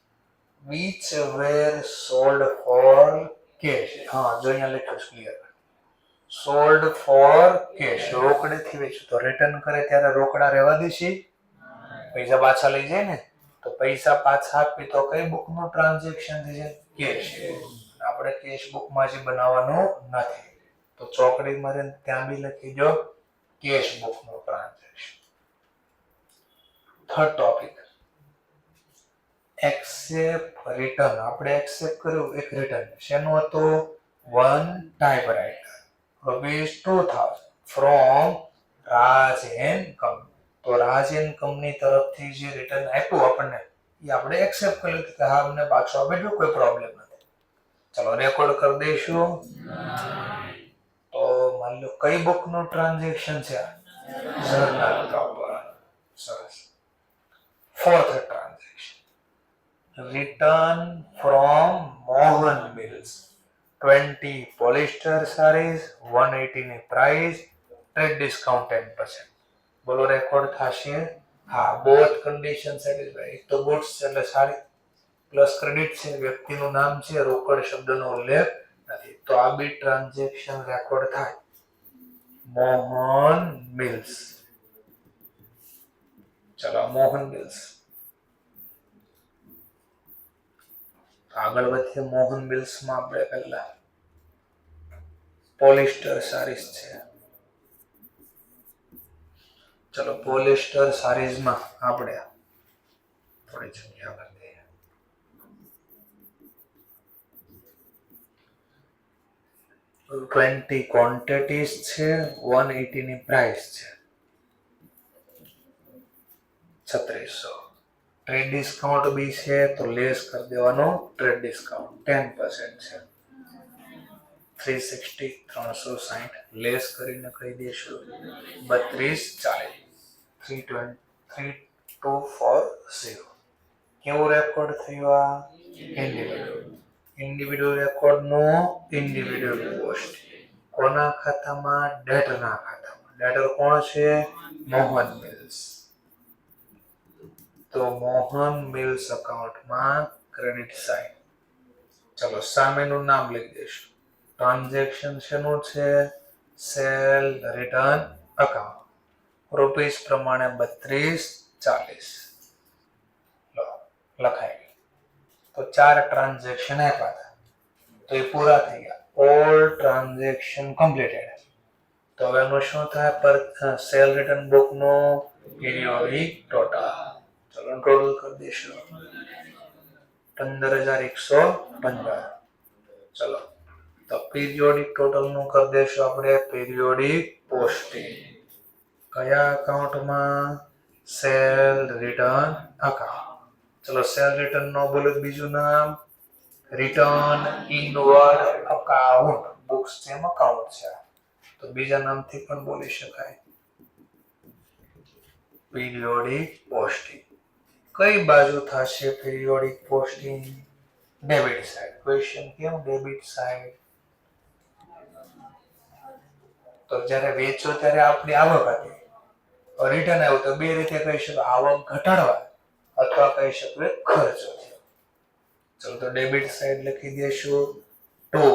A: which were sold for cash. હા, જો અહીંયા લખ્યું છે ક્લિયર. સોલ્ડ ફોર કેશ, રોકડેથી વેચ્યું. તો રિટર્ન કરે ત્યારે રોકડા રહેવા દેશે, પૈસા પાછા લઈ જાય ને. તો પૈસા પાછા આપી તો કઈ બુકનું ટ્રાન્ઝેક્શન થઈ જાય? કેશ. આપણે કેશ બુકમાં જે બનાવવાનું નથી. તો ચોકડીમાં ત્યાં બી લખી દો કેશ બુકનું transaction. Third topic, accept return. આપણે એક્સેપ્ટ કર્યું એક રિટર્ન. શેનું હતું? One typewriter ₹2000 from Raj and company. તો રાજ એન્ડ કંપની તરફથી જે રિટર્ન આપ્યું આપણને, એ આપણે એક્સેપ્ટ કર્યું કે હા અમને પાછો આપે, જો કોઈ પ્રોબ્લેમ નથી. ચલો રેકોર્ડ કરી દઈશું. તો માની લો કઈ બુકનું ટ્રાન્ઝેક્શન છે? Journal proper. સરસ. Fourth transaction, return from Mohan Mills 20 polyester sarees, 180 ની price, trade discount 10%. બોલો રેકોર્ડ થશે? હા, બોથ કન્ડિશન સેટિસ્ફાઈ. એક તો ગુડ્સ એટલે સારી પ્લસ ક્રેડિટ છે, વ્યક્તિનું નામ છે, રોકડ શબ્દનો ઉલ્લેખ નથી. તો આ બી ટ્રાન્ઝેક્શન રેકોર્ડ થાય. મોહન મિલ્સ. ચલો મોહન મિલ્સ. આગળ વધીએ. મોહન મિલ્સમાં આપણે પહેલા પોલિસ્ટર સારીઝ છે. ચલો પોલિસ્ટર સારીઝમાં આપણે થોડી જગ્યા કરીએ. 20 ક્વોન્ટિટીઝ છે, 180 ની પ્રાઇસ છે, 3600. ટ્રેડ ડિસ્કાઉન્ટ બી છે તો લેસ કરી દેવાનો. ટ્રેડ ડિસ્કાઉન્ટ 10% છે. 360 360 લેસ કરીને કહી દઈશું 3240. 3240. કેવું રેકોર્ડ થયું? આ ઇન્ડિવિડ્યુઅલ રેકોર્ડનો ઇન્ડિવિડ્યુઅલ પોસ્ટ. કોના ખાતામાં? ડેટરના ખાતામાં. ડેટર કોણ છે? મોહન મિલ્સ. તો મોહન મિલ્સ અકાઉન્ટમાં ક્રેડિટ સાઇન. ચલો સામેનું નામ લખી દઈશું. ટ્રાન્ઝેક્શન શેનું છે? Sale return account. રૂપીસ પ્રમાણે 3240 લખાય. તો 4 ટ્રાન્ઝેક્શન આપ્યા હતા, તો એ પૂરા થઈ ગયા. All transaction completed. તો હવે એનું શું થાય? પર સેલ રિટર્ન બુક નો પીરિયોડિક ટોટલ. ચલો ટોટલ કરી દઈશું 15115. ચલો તો પીરિયોડિક ટોટલ નું કરી દઈશું આપણે પીરિયોડિક પોસ્ટિંગ. કયા અકાઉન્ટમાં? Cell return account. ચલો સેલ રિટર્ન નો બોલો બીજું નામ રિટર્ન ઇનવર્ડ અકાઉન્ટ. બુક્સ જેમ અકાઉન્ટ છે તો બીજા નામથી પણ બોલી શકાય. પીરિયોડિક પોસ્ટિંગ કઈ બાજુ થશે? Periodic posting debit side. Question કેમ ડેબિટ સાઇડ? તો જ્યારે વેચો ત્યારે આપણી આવક હતી, રિટર્ન આવ્યું તો બે રીતે કહી શકો, આવક ઘટાડવા અથવા કહી શકો ખર્ચો થયો. ચલો તો ડેબિટ સાઇડ લખી દઈશું ટુ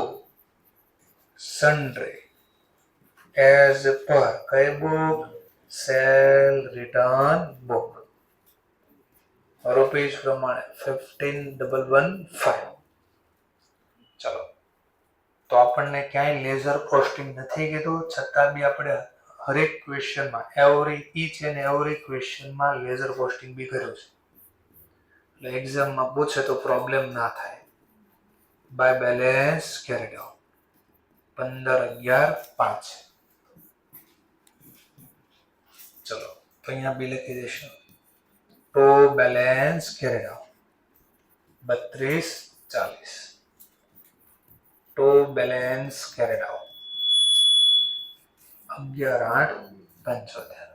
A: સન્ડ્રી એઝ પર કઈ book? Cell return book. Rupees પ્રમાણે 15115. ચલો તો આપણને ક્યાંય લેઝર પોસ્ટિંગ નથી કીધું, છતાં બી આપણે હરેક ક્વેશ્ચનમાં ઈચ એન્ડ એવરી ક્વેશ્ચનમાં લેઝર પોસ્ટિંગ બી કર્યું છે. એટલે એક્ઝામમાં પૂછે તો પ્રોબ્લેમ ના થાય. By balance carried out 15/11/5. ચલો તો અહીંયા બી લખી દઈશું to balance carried out 3240. To balance carried out 11/8/75.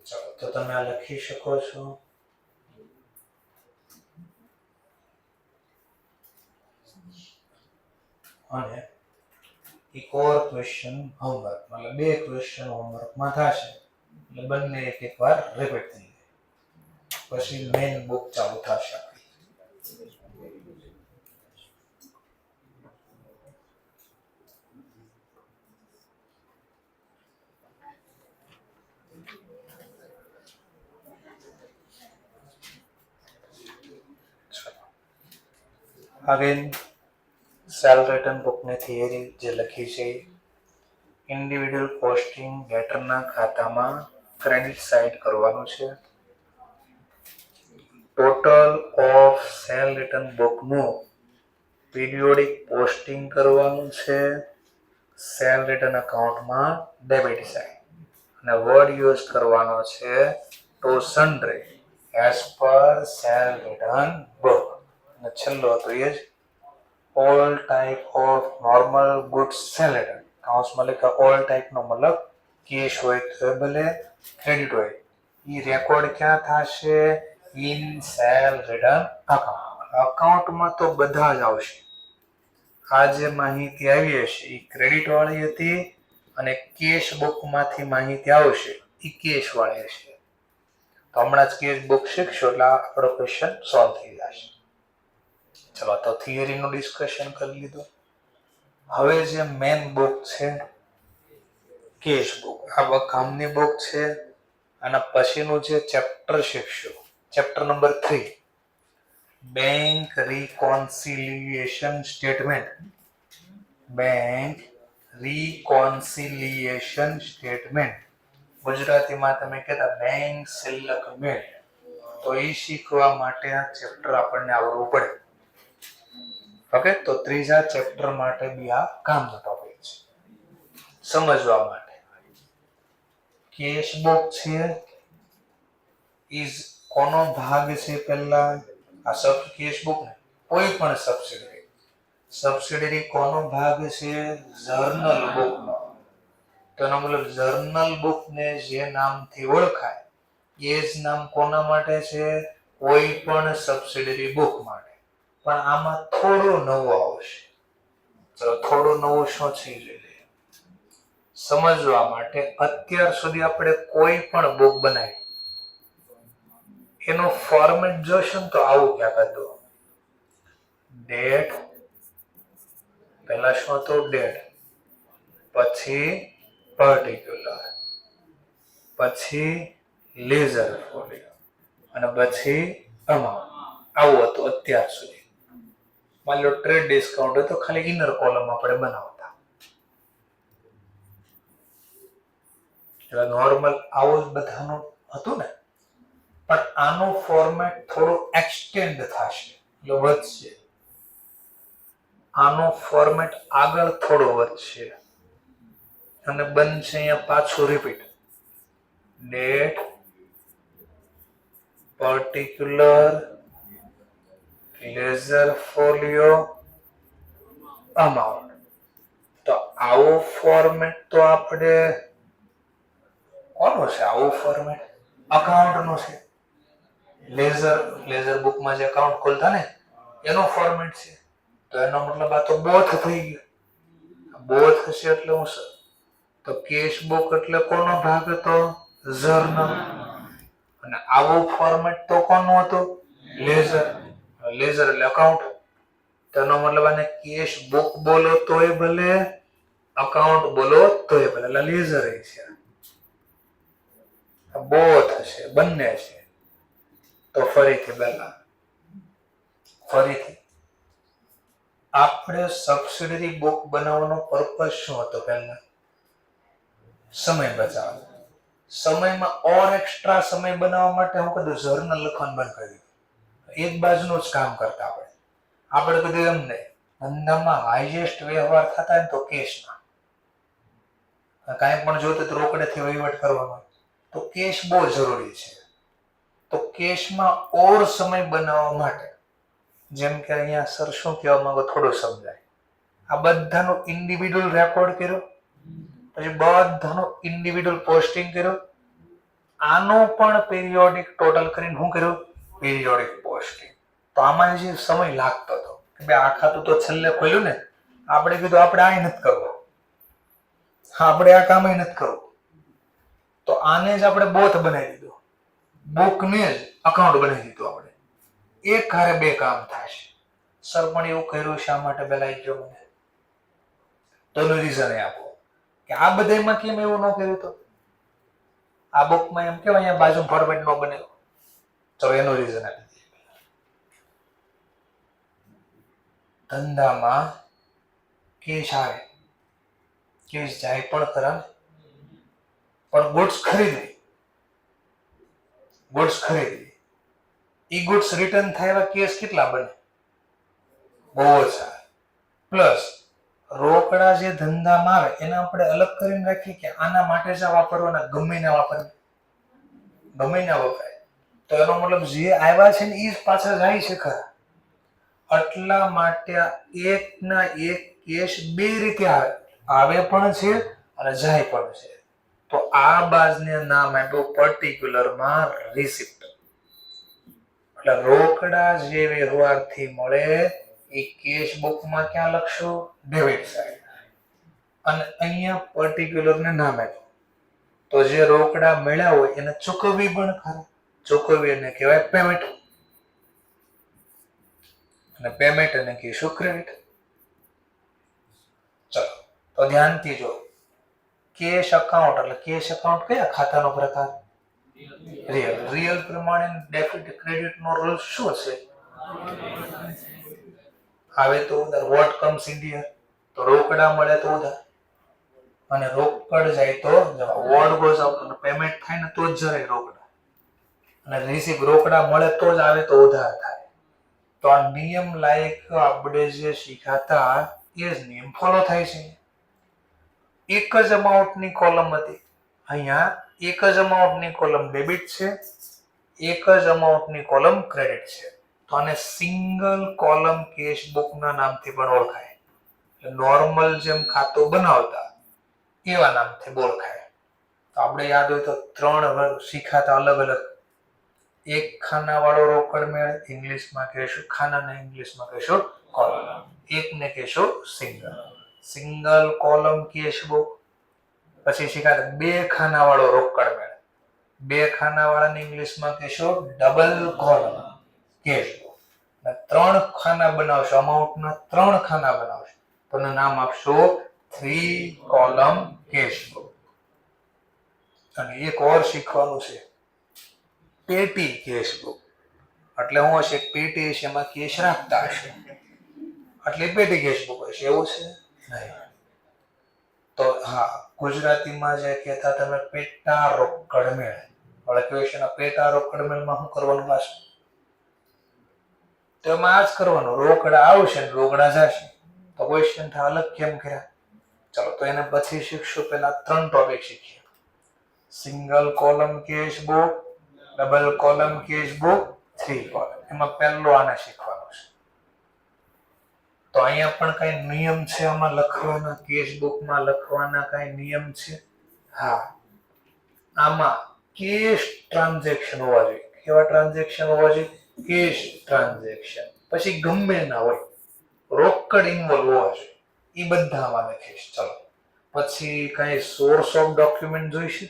A: ચાલો તો તમે આ લખી શકો છો. અને એક ઓર ક્વેશ્ચન હોમવર્ક, મતલબ બે ક્વેશ્ચન હોમવર્કમાં થશે એટલે બંને એક વાર રિપીટ થઈ જાય, પછી મેઇન બુક ચાલુ થશે. અગેન સેલ્ફ રિટર્ન બુકની થિયરી જે લખી છે, ઇન્ડિવિડ્યુઅલ પોસ્ટિંગ ડેટરના ખાતામાં ક્રેડિટ સાઇડ કરવાનું છે. ટોટલ ઓફ સેલ રિટર્ન બુકનું પીરિયોડિક પોસ્ટિંગ કરવાનું છે સેલ રિટર્ન અકાઉન્ટમાં ડેબિટ સાઇડ, અને વર્ડ યુઝ કરવાનો છે to sundry as per sale return book. અને છેલ્લો હતો એ જ all type of normal goods sale return, કાઉન્સમાં લખ્યા ઓલ ટાઈપનો મતલબ કેશ હોય તો ભલે ક્રેડિટ હોય, એ રેકોર્ડ ક્યાં થશે? In cell return account. અકાઉન્ટમાં તો બધા જ આવશે. આ જે માહિતી આવી હશે એ ક્રેડિટ વાળી હતી, અને કેશ બુકમાંથી માહિતી આવશે એ કેશ વાળી હશે. તો હમણાં જ કેશ બુક શીખશો એટલે આપણો ક્વેશ્ચન સોલ્વ થઈ જશે. ચલો, તો થિયરીનું ડિસ્કશન કરી લીધું. હવે જે મેન બુક છે કેશ બુક, આ કામની બુક છે. અને પછીનું જે ચેપ્ટર શીખશું, chapter number 3, bank reconciliation statement. Bank reconciliation statement, ગુજરાતીમાં તમે કહેતા બેંક શિલ્લક મેળ. તો એ શીખવા માટે આ ચેપ્ટર આપણને આવડવું પડે. ઓકે, તો ત્રીજા ચેપ્ટર માટે બી આ કામનો ટોપિક છે સમજવા માટે. કેશ બુક છે ઇઝ કોનો ભાગ છે? પહેલા આ સબ કેશ બુક ને કોઈ પણ સબસિડરી કોનો ભાગ છે? જર્નલ બુકનો. તો એનો મતલબ જર્નલ બુક ને જે નામથી ઓળખાય એ જ નામ કોના માટે છે? કોઈ પણ સબસિડરી બુક માટે. પણ આમાં થોડું નવું આવશે. ચલો, થોડું નવું શું છે સમજવા માટે. અત્યાર સુધી આપણે કોઈ પણ બુક બનાવી એનો ફોર્મેટ જોશો તો આવું ક્યાંક હતું. ડેટ, પહેલા શું હતું? ડેટ, પછી પર્ટિક્યુલર, પછી લેઝર ફોલિયો, અને પછી અમાઉન્ટ. આવું હતું અત્યાર સુધી. માની લો ટ્રેડ ડિસ્કાઉન્ટ હોય તો ખાલી ઇનર કોલમ આપણે બનાવતા. એટલે નોર્મલ આવું જ બધાનું હતું ને. પણ આનું ફોર્મેટ થોડું એક્સટેન્ડ થશે, એટલે વધશે. આનું ફોર્મેટ આગળ થોડું વધશે અને બનશે અહીંયા પાછું repeat. Date, particular, ledger folio, amount. તો આવું ફોર્મેટ તો આપણે કોનું છે? આવું ફોર્મેટ અકાઉન્ટનું છે. લેઝર બુકમાં જે અકાઉન્ટ ખોલતા ને એનો ફોર્મેટ છે. તો એનો મતલબ આ તો બોથ થઈ ગયું. બોથ હશે એટલે હું તો કેશ બુક એટલે કોનો ભાગ હતો? જર્નલ. અને આવું ફોર્મેટ તો કોનું હતું? લેઝર. લેઝર એટલે અકાઉન્ટ. તેનો મતલબ આને કેશ બુક બોલો તોય ભલે, અકાઉન્ટ બોલો તોય ભલે, એટલે લેઝર છે. બોથ હશે, બંને છે. તો ફરીથી આપણે સબસિડરી બુક બનાવવાનો પર્પસ શું હતો? પહેલા સમય બચાવવાનો. સમયમાં ઓર એક્સ્ટ્રા સમય બનાવવા માટે હું કીધું જર્નલ લખવાનું બંધ કરી દીધું. એક બાજુનું જ કામ કરતા આપણે કીધું એમ નહીં. ધંધામાં હાઈએસ્ટ વ્યવહાર થતા ને તો કેશમાં. કાંઈ પણ જોતું તો રોકડેથી વહીવટ કરવાનો, તો કેશ બહુ જરૂરી છે. તો કેશમાં ઓર સમય બનાવવા માટે, જેમ કે અહીંયા સર શું કહેવા માંગો થોડું સમજાય. આ બધાનો ઇન્ડિવિડ્યુઅલ રેકોર્ડ કર્યો, પછી બધાનો ઇન્ડિવિડ્યુઅલ પોસ્ટિંગ કર્યો. આનો પણ પીરિયોડિક ટોટલ કરીને શું કર્યું? Periodic posting. તો આમાં જે સમય લાગતો હતો કે ભાઈ આ ખાતું તો છેલ્લે ખોલ્યું ને, આપણે કીધું આપણે આ નથી કરવું, હા, આપણે આ કામ નથી કરવું, તો આને જ આપણે બોથ બનાવી દીધું, બુકને જ અકાઉન્ટ બનાવી દીધું. આપણે એક હારે બે કામ થશે. સર પણ એવું કર્યું શા માટે પેલા એ જો મને તો એનું રીઝન આપો કે આ બધામાં કેમ એવું ન કર્યું. તો આ બુકમાં એમ કેમ અહીંયા બાજુ ફોર્મેટ ન બનેલું, તો એનું રીઝન આપી દઈએ. ધંધામાં કેશ આવે, કેશ જાય પણ ખરા, પણ ગુડ્સ ખરીદવી, ઈ ગુડ્સ રિટર્ન થાય એવા કેસ કેટલા બને? બહુ ઓછા. પ્લસ રોકડા જે ધંધામાં આવે એને આપણે અલગ કરીને રાખીએ કે આના માટે જ વાપરવાના, ગમે ના વપરાય. તો એનો મતલબ જે આવ્યા છે ને એ જ પાછા જાય છે ખરા. એટલા માટે એક ના એક કેશ બે રીતે આવે પણ છે અને જાય પણ છે. તો આ બાજને નામ આપ્યું પર્ટિક્યુલરમાં રિસિપ્ટ. એટલે રોકડા જે વ્યવહારથી મળે એ કેશ બુકમાં ક્યાં લખશો? Debit side. અને અહીંયા પર્ટિક્યુલર ને નામ આપ્યું. તો જે રોકડા મળ્યા હોય એને ચૂકવવી પણ ખરા. ચૂકવવી એને કહેવાય પેમેન્ટ. અને પેમેન્ટ એને કહીશું ક્રેડિટ. ચલો તો ધ્યાનથી જો, કેશ અકાઉન્ટ એટલે કેશ અકાઉન્ટ કયા ખાતાનો પ્રકાર? રિયલ પ્રમાણે ડેબિટ ક્રેડિટ નો રૂલ શું છે? આવે તો ઉધાર. What comes in here? તો રોકડા મળે તો ઉધાર, અને રોકડ જાય તો વોટ ગોઝ આઉટ, પેમેન્ટ થાય ને તો જ જરાય રોકડા, અને રિસીપ રોકડા મળે તો જ આવે તો ઉધાર થાય. તો આ નિયમ લાયક આપણે જે શીખાતા એ જ નિયમ ફોલો થાય છે. એક જ અમાઉન્ટની કોલમ હતી, અહીંયા એક જ અમાઉન્ટની કોલમ ડેબિટ છે, એક જ અમાઉન્ટની કોલમ ક્રેડિટ છે. તો આને સિંગલ કોલમ કેશ બુકના નામથી પણ ઓળખાય. નોર્મલ જેમ ખાતું બનાવતા એવા નામથી ઓળખાય. તો આપણે યાદ હોય તો 3 શીખાતા અલગ અલગ. એક ખાના વાળો રોકડ મેળ, ઇંગ્લિશમાં કહેશું ખાનાને ઇંગ્લિશમાં કહેશું કોલમ. એકને કહેશું સિંગલ કોલમ કેશ બુક. પછી શીખાતા 2 ખાના વાળો રોકડ મેળ, 2 ખાના વાળાને ઇંગ્લિશમાં કહેશું ડબલ કોલમ કેશ બુક. 3 ખાના બનાવશો, અમાઉન્ટના 3 ખાના બનાવશો તો નામ આપશો 3 કોલમ કેશ બુક. અને એક ઓર શીખવાનું છે, પેટી કેશ બુક. એટલે હું હશે પેટી હશે, એમાં કેશ રાખતા હશે એટલે પેટી કેશ બુક હશે, એવું છે નહીં. તો હા, ગુજરાતીમાં જે કહેતા તમે પેટા રોકડ મેળ, હવે ક્વેશ્ચન પેટા રોકડ મેળમાં શું કરવાનું પાછું? તો એમાં આ જ કરવાનું, રોકડા આવશે ને રોકડા જશે. તો ક્વેશ્ચન થાય અલગ કેમ કર્યા? ચલો તો એને પછી શીખશું. પહેલા 3 ટોપિક શીખીએ. Single column cash book, double column cash book, 3 column. એમાં પહેલું આને શીખવાનું છે. તો અહીંયા પણ કઈ નિયમ છે આમાં લખવાના, કેશ બુકમાં લખવાના કઈ નિયમ છે? હા, આમાં કેશ ટ્રાન્ઝેક્શન હોવા જોઈએ. કેવા ટ્રાન્ઝેક્શન હોવા જોઈએ? Cash transaction. પછી ગમે ના હોય, રોકડ ઇન્વોલ્વ હોવા જોઈએ. એ બધા આમાં લખીશ. ચલો પછી કઈ સોર્સ ઓફ ડોક્યુમેન્ટ જોઈશે?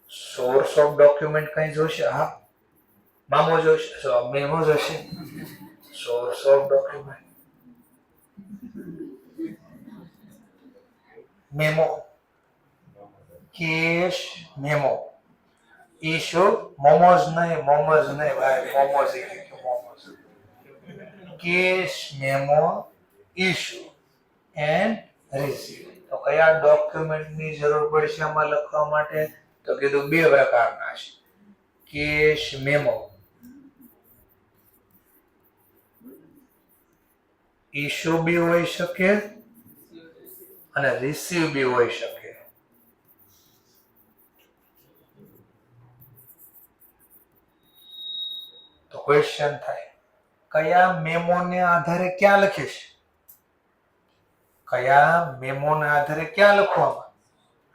A: સોર્સ ઓફ ડોક્યુમેન્ટ કઈ જોઈશે? હા, મામો જોઈશે, મેમો જોઈશે. Source of document memo, cash memo. Issue momos નહીં ભાઈ, momos cash memo issue and receive. તો કયા ડોક્યુમેન્ટની જરૂર પડશે આમાં લખવા માટે? તો કીધું 2 પ્રકારના છે. કેશ મેમો ઇશ્યુ બી હોઈ શકે અને રિસીવ બી હોઈ શકે. તો ક્વેશ્ચન થાય, કયા મેમોને આધારે ક્યાં લખીશ? કયા મેમોના આધારે ક્યાં લખવામાં?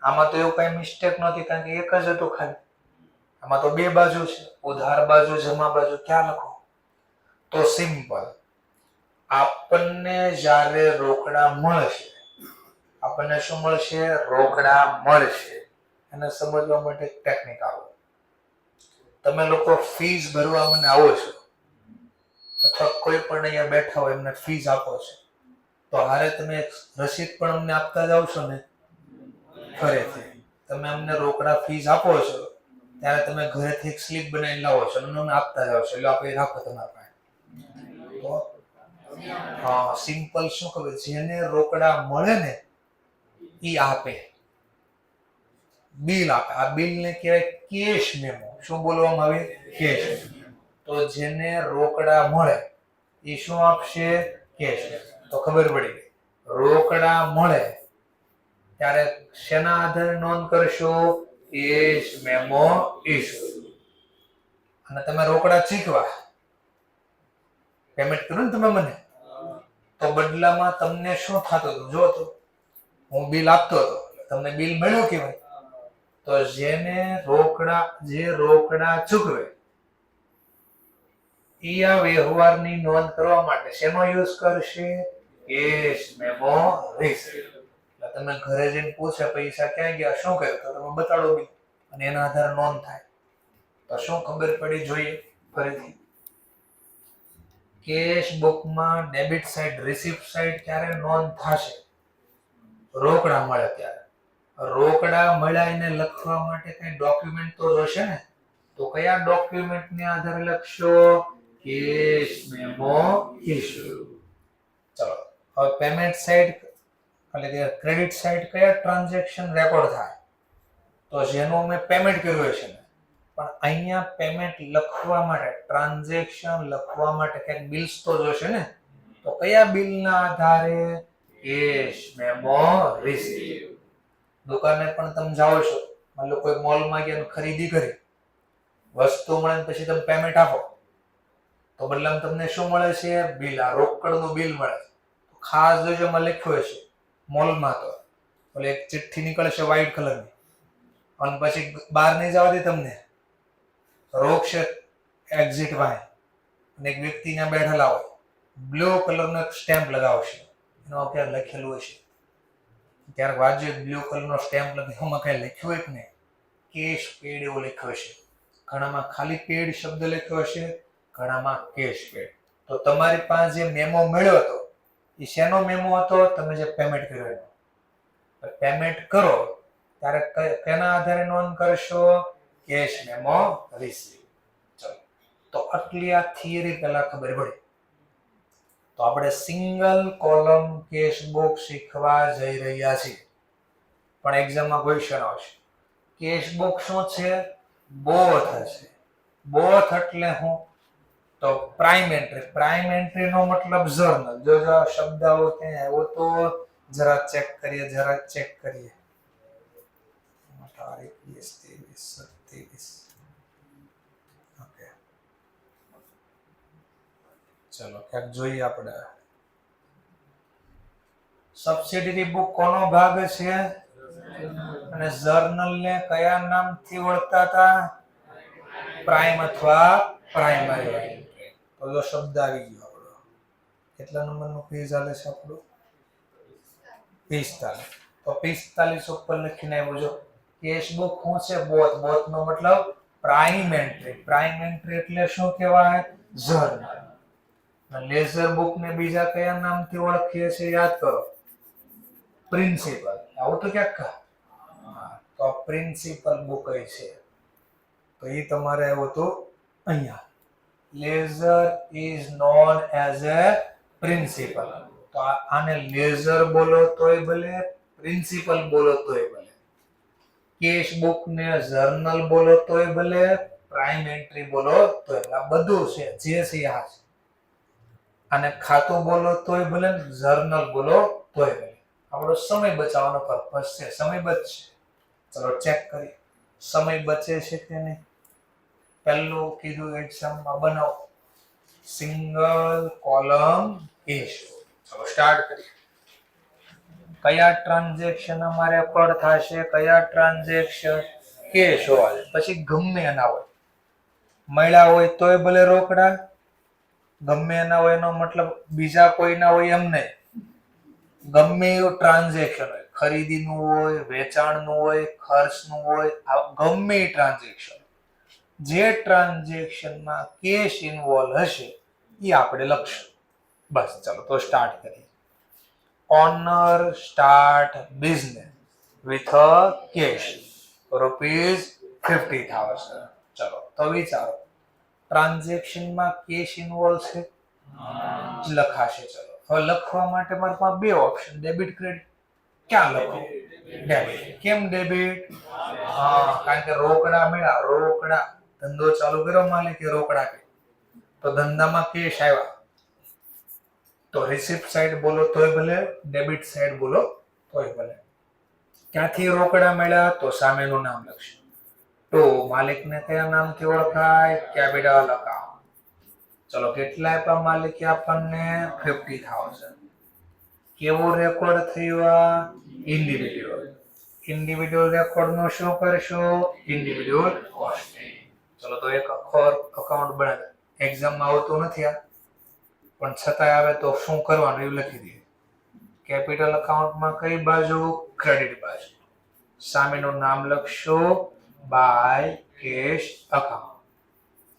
A: આમાં તો એવું કઈ મિસ્ટેક નથી, કારણ કે એક જ હતું ખાલી. આમાં તો 2 બાજુ છે, ઉધાર બાજુ, જમા બાજુ. ક્યાં લખો? તો સિમ્પલ, આપણને જ્યારે રોકડા મળશે આપણને શું મળશે? રોકડા મળશે. એને સમજવા માટે ટેકનિક આવો. તમે લોકો ફીસ ભરવા મને આવો છો અથવા કોઈ પણ અહીંયા બેઠા હોય એમને ફીસ આપો છો, તો હારે તમે એક રસીદ પણ અમને આપતા જાવ છો ને ઘરેથી. તમે અમને રોકડા ફીસ આપો છો ત્યારે તમે ઘરેથી એક સ્લીપ બનાવીને લાવો છો અને અમને આપતા જાવ છો. એટલે આપણે રાખો તમારા પાસે. તો હા, સિમ્પલ શું ખબર, જેને રોકડા મળે ને ઈ આપે, બિલ આપે. આ બિલ ને કહેવાય કેશ મેમો. શું બોલવામાં આવે? કેશ. તો જેને રોકડા મળે એ શું આપશે? કેશ. તો ખબર પડી ગઈ. રોકડા મળે ત્યારે શેના આધારે નોંધ કરશો? Cash memo issue. અને તમે રોકડા ચૂકવા પેમેન્ટ કર્યું ને તમે મને, તો બદલામાં તમને શું થતું હતું? જો તો હું બિલ આપતો હતો, તમને બિલ મળ્યું કેવાય. તો જેને રોકડા ચૂકવે ઈ આ વ્યવહારની નોંધ કરવા માટે શેનો યુઝ કરશે? Cash memo receipt. એટલે તમે ઘરે જઈને પૂછે પૈસા ક્યાં ગયા, શું કર્યું, તો તમે બતાડો બિલ અને એના આધારે નોંધ થાય. તો શું ખબર પડી? જોઈએ ફરીથી. કેશ બુકમાં ડેબિટ સાઇડ, રિસીપ્ટ સાઇડ ક્યારે નોંધ થશે? રોકડા મળે ત્યારે. રોકડા મળ્યા એને લખવા માટે કઈ ડોક્યુમેન્ટ તો જોશે ને. તો કયા ડોક્યુમેન્ટને આધારે લખશો? Cash memo issue. ચલો હવે પેમેન્ટ સાઇડ એટલે કે ક્રેડિટ સાઇડ કયા ટ્રાન્ઝેક્શન રેકોર્ડ થાય? તો જેનું મેં પેમેન્ટ કર્યું છે ને, પણ અહીંયા પેમેન્ટ લખવા માટે, ટ્રાન્ઝેક્શન લખવા માટે કંઈક બિલ્સ તો જોશે ને. તો કયા બિલના આધારે? Cash memo receipt. દુકાને પણ તમે જાઓ છો, માનો કોઈ મોલમાં ગયા ખરીદી કરી, વસ્તુ મળે પછી તમે પેમેન્ટ આપો, તો બદલામાં તમને શું મળે છે? બિલ. આ રોકડનું બિલ મળે છે. ખાસ જોજો, એમાં લખ્યું હશે મોલમાં તો એટલે એક ચિઠ્ઠી નીકળશે વ્હાઈટ કલરની, અને પછી બહાર નહીં જવા દે તમને, રોકશે એક્ઝિટ વાય, અને એક વ્યક્તિ ત્યાં બેઠેલા હોય, બ્લુ કલરનો એક સ્ટેમ્પ લગાવશે, એનો ક્યાં લખેલું હશે, ક્યારેક વાંચજો, બ્લુ કલરનો સ્ટેમ્પ લગાવી, એમાં કઈ લખ્યું હોય કે નહીં? કેશ પેડ એવું લખ્યું હશે. ઘણામાં ખાલી પેડ શબ્દ લખ્યો હશે, ઘણામાં કેશ પેડ. તો તમારી પાસે જે મેમો મળ્યો હતો એ શેનો મેમો હતો? તમે જે પેમેન્ટ કર્યો એનો. પેમેન્ટ કરો ત્યારે કેના આધારે નોંધ કરશો? Cash memo receipt. ચલો, તો આટલી આ થિયરી પહેલા ખબર પડી. તો આપણે સિંગલ કોલમ કેશ બુક શીખવા જઈ રહ્યા છીએ. પણ એક્ઝામમાં ક્વેશ્ચન આવશે, કેશ બુક શું છે? બોથ હશે. બોથ એટલે હું? તો પ્રાઇમ એન્ટ્રી. પ્રાઇમ એન્ટ્રી નો મતલબ જર્નલ. જો શબ્દ આવો ક્યાં આવ્યો તો જરા ચેક કરીએ. તારીખ 20-23-27. ઓકે, ચલો ક્યાંક જોઈએ આપણે. સબસિડિયરી બુક કોનો ભાગ છે? અને જર્નલ ને કયા નામથી ઓળખતા હતા? પ્રાઇમ અથવા પ્રાઇમરી. તો જો શબ્દ આવી ગયો આપણો. કેટલા નંબરનું પેજ આલે છે આપણું? 45. તો 45 ઉપર લખીને આવ્યું જો કેશ બુક શું છે? બોથ. બોથ નો મતલબ પ્રાઇમ એન્ટ્રી. પ્રાઇમ એન્ટ્રી એટલે શું કહેવાય? જર્નલ. લેઝર બુક ને બીજા કયા નામથી ઓળખીએ છીએ? યાદ કરો. પ્રિન્સિપલ. આવું તો ક્યાંક તો પ્રિન્સિપલ બુક છે. તો એ તમારે આવ્યું તો અહીંયા. Ledger is known as a principal. તો આને લેઝર બોલો તોય ભલે, પ્રિન્સિપલ બોલો તોય ભલે, કેશ બુક ને જર્નલ બોલો તોય ભલે, પ્રાઇમ એન્ટ્રી બોલો તોય. આ બધું છે જે છે આ છે. આને ખાતું બોલો તોય ભલે, જર્નલ બોલો તોય ભલે. આપણો સમય બચાવવાનો પર્પસ છે. સમય બચશે. ચલો ચેક કરીએ સમય બચે છે કે નહીં. પહેલું કીધું એક્ઝામમાં બનાવો સિંગલ કોલમ કેશ. ચલો સ્ટાર્ટ કરીએ. કયા ટ્રાન્ઝેક્શન અમારે પર થશે? કયા ટ્રાન્ઝેક્શન? કેશ હોય. પછી ગમે એના હોય, મળ્યા હોય તોય ભલે રોકડા, ગમે એના હોય એનો મતલબ બીજા કોઈના હોય એમ નહીં, ગમે એવું ટ્રાન્ઝેક્શન હોય, ખરીદીનું હોય, વેચાણનું હોય, ખર્ચનું હોય, આ ગમે ટ્રાન્ઝેક્શન, જે ટ્રાન્ઝેક્શનમાં કેશ ઇન્વોલ્વ હશે એ આપણે લખશું. બસ ચલો તો સ્ટાર્ટ કરીએ. Owner start business with a cash ₹50,000. ચલો તો વિચારો, ટ્રાન્ઝેક્શનમાં કેશ ઇન્વોલ્વ છે, લખાશે. ચલો હવે લખવા માટે મારી પાસે બે ઓપ્શન, ડેબિટ ક્રેડિટ. ક્યાં લખો? ડેબિટ. કેમ ડેબિટ? કારણ કે રોકડા મળ્યા, રોકડા. ધંધો ચાલુ કર્યો માલિકે, રોકડા કે તો ધંધામાં કેશ આવ્યા, તો રિસિપ્ટ સાઈડ બોલો તોય ભલે, ડેબિટ સાઈડ બોલો તોય ભલે. ક્યાંથી રોકડા મળ્યા? તો સામેનું નામ લખશું. તો માલિકને કયા નામથી ઓળખાય? Capital account. ચલો કેટલા આપ્યા માલિકે આપણને? 50,000. કેવો રેકોર્ડ થયો? ઇન્ડિવિડ્યુઅલ. ઇન્ડિવિડ્યુઅલ રેકોર્ડ નો શું કરશો? Individual costing. ચલો તો એક અકાઉન્ટ બનાવે. એક્ઝામમાં આવતું નથી આ, પણ છતાંય આવે તો શું કરવાનું એવું લખી દઈએ. કેપિટલ અકાઉન્ટમાં કઈ બાજુ? ક્રેડિટ બાજુ. સામેનું નામ લખશો બાય કેશ અકાઉન્ટ,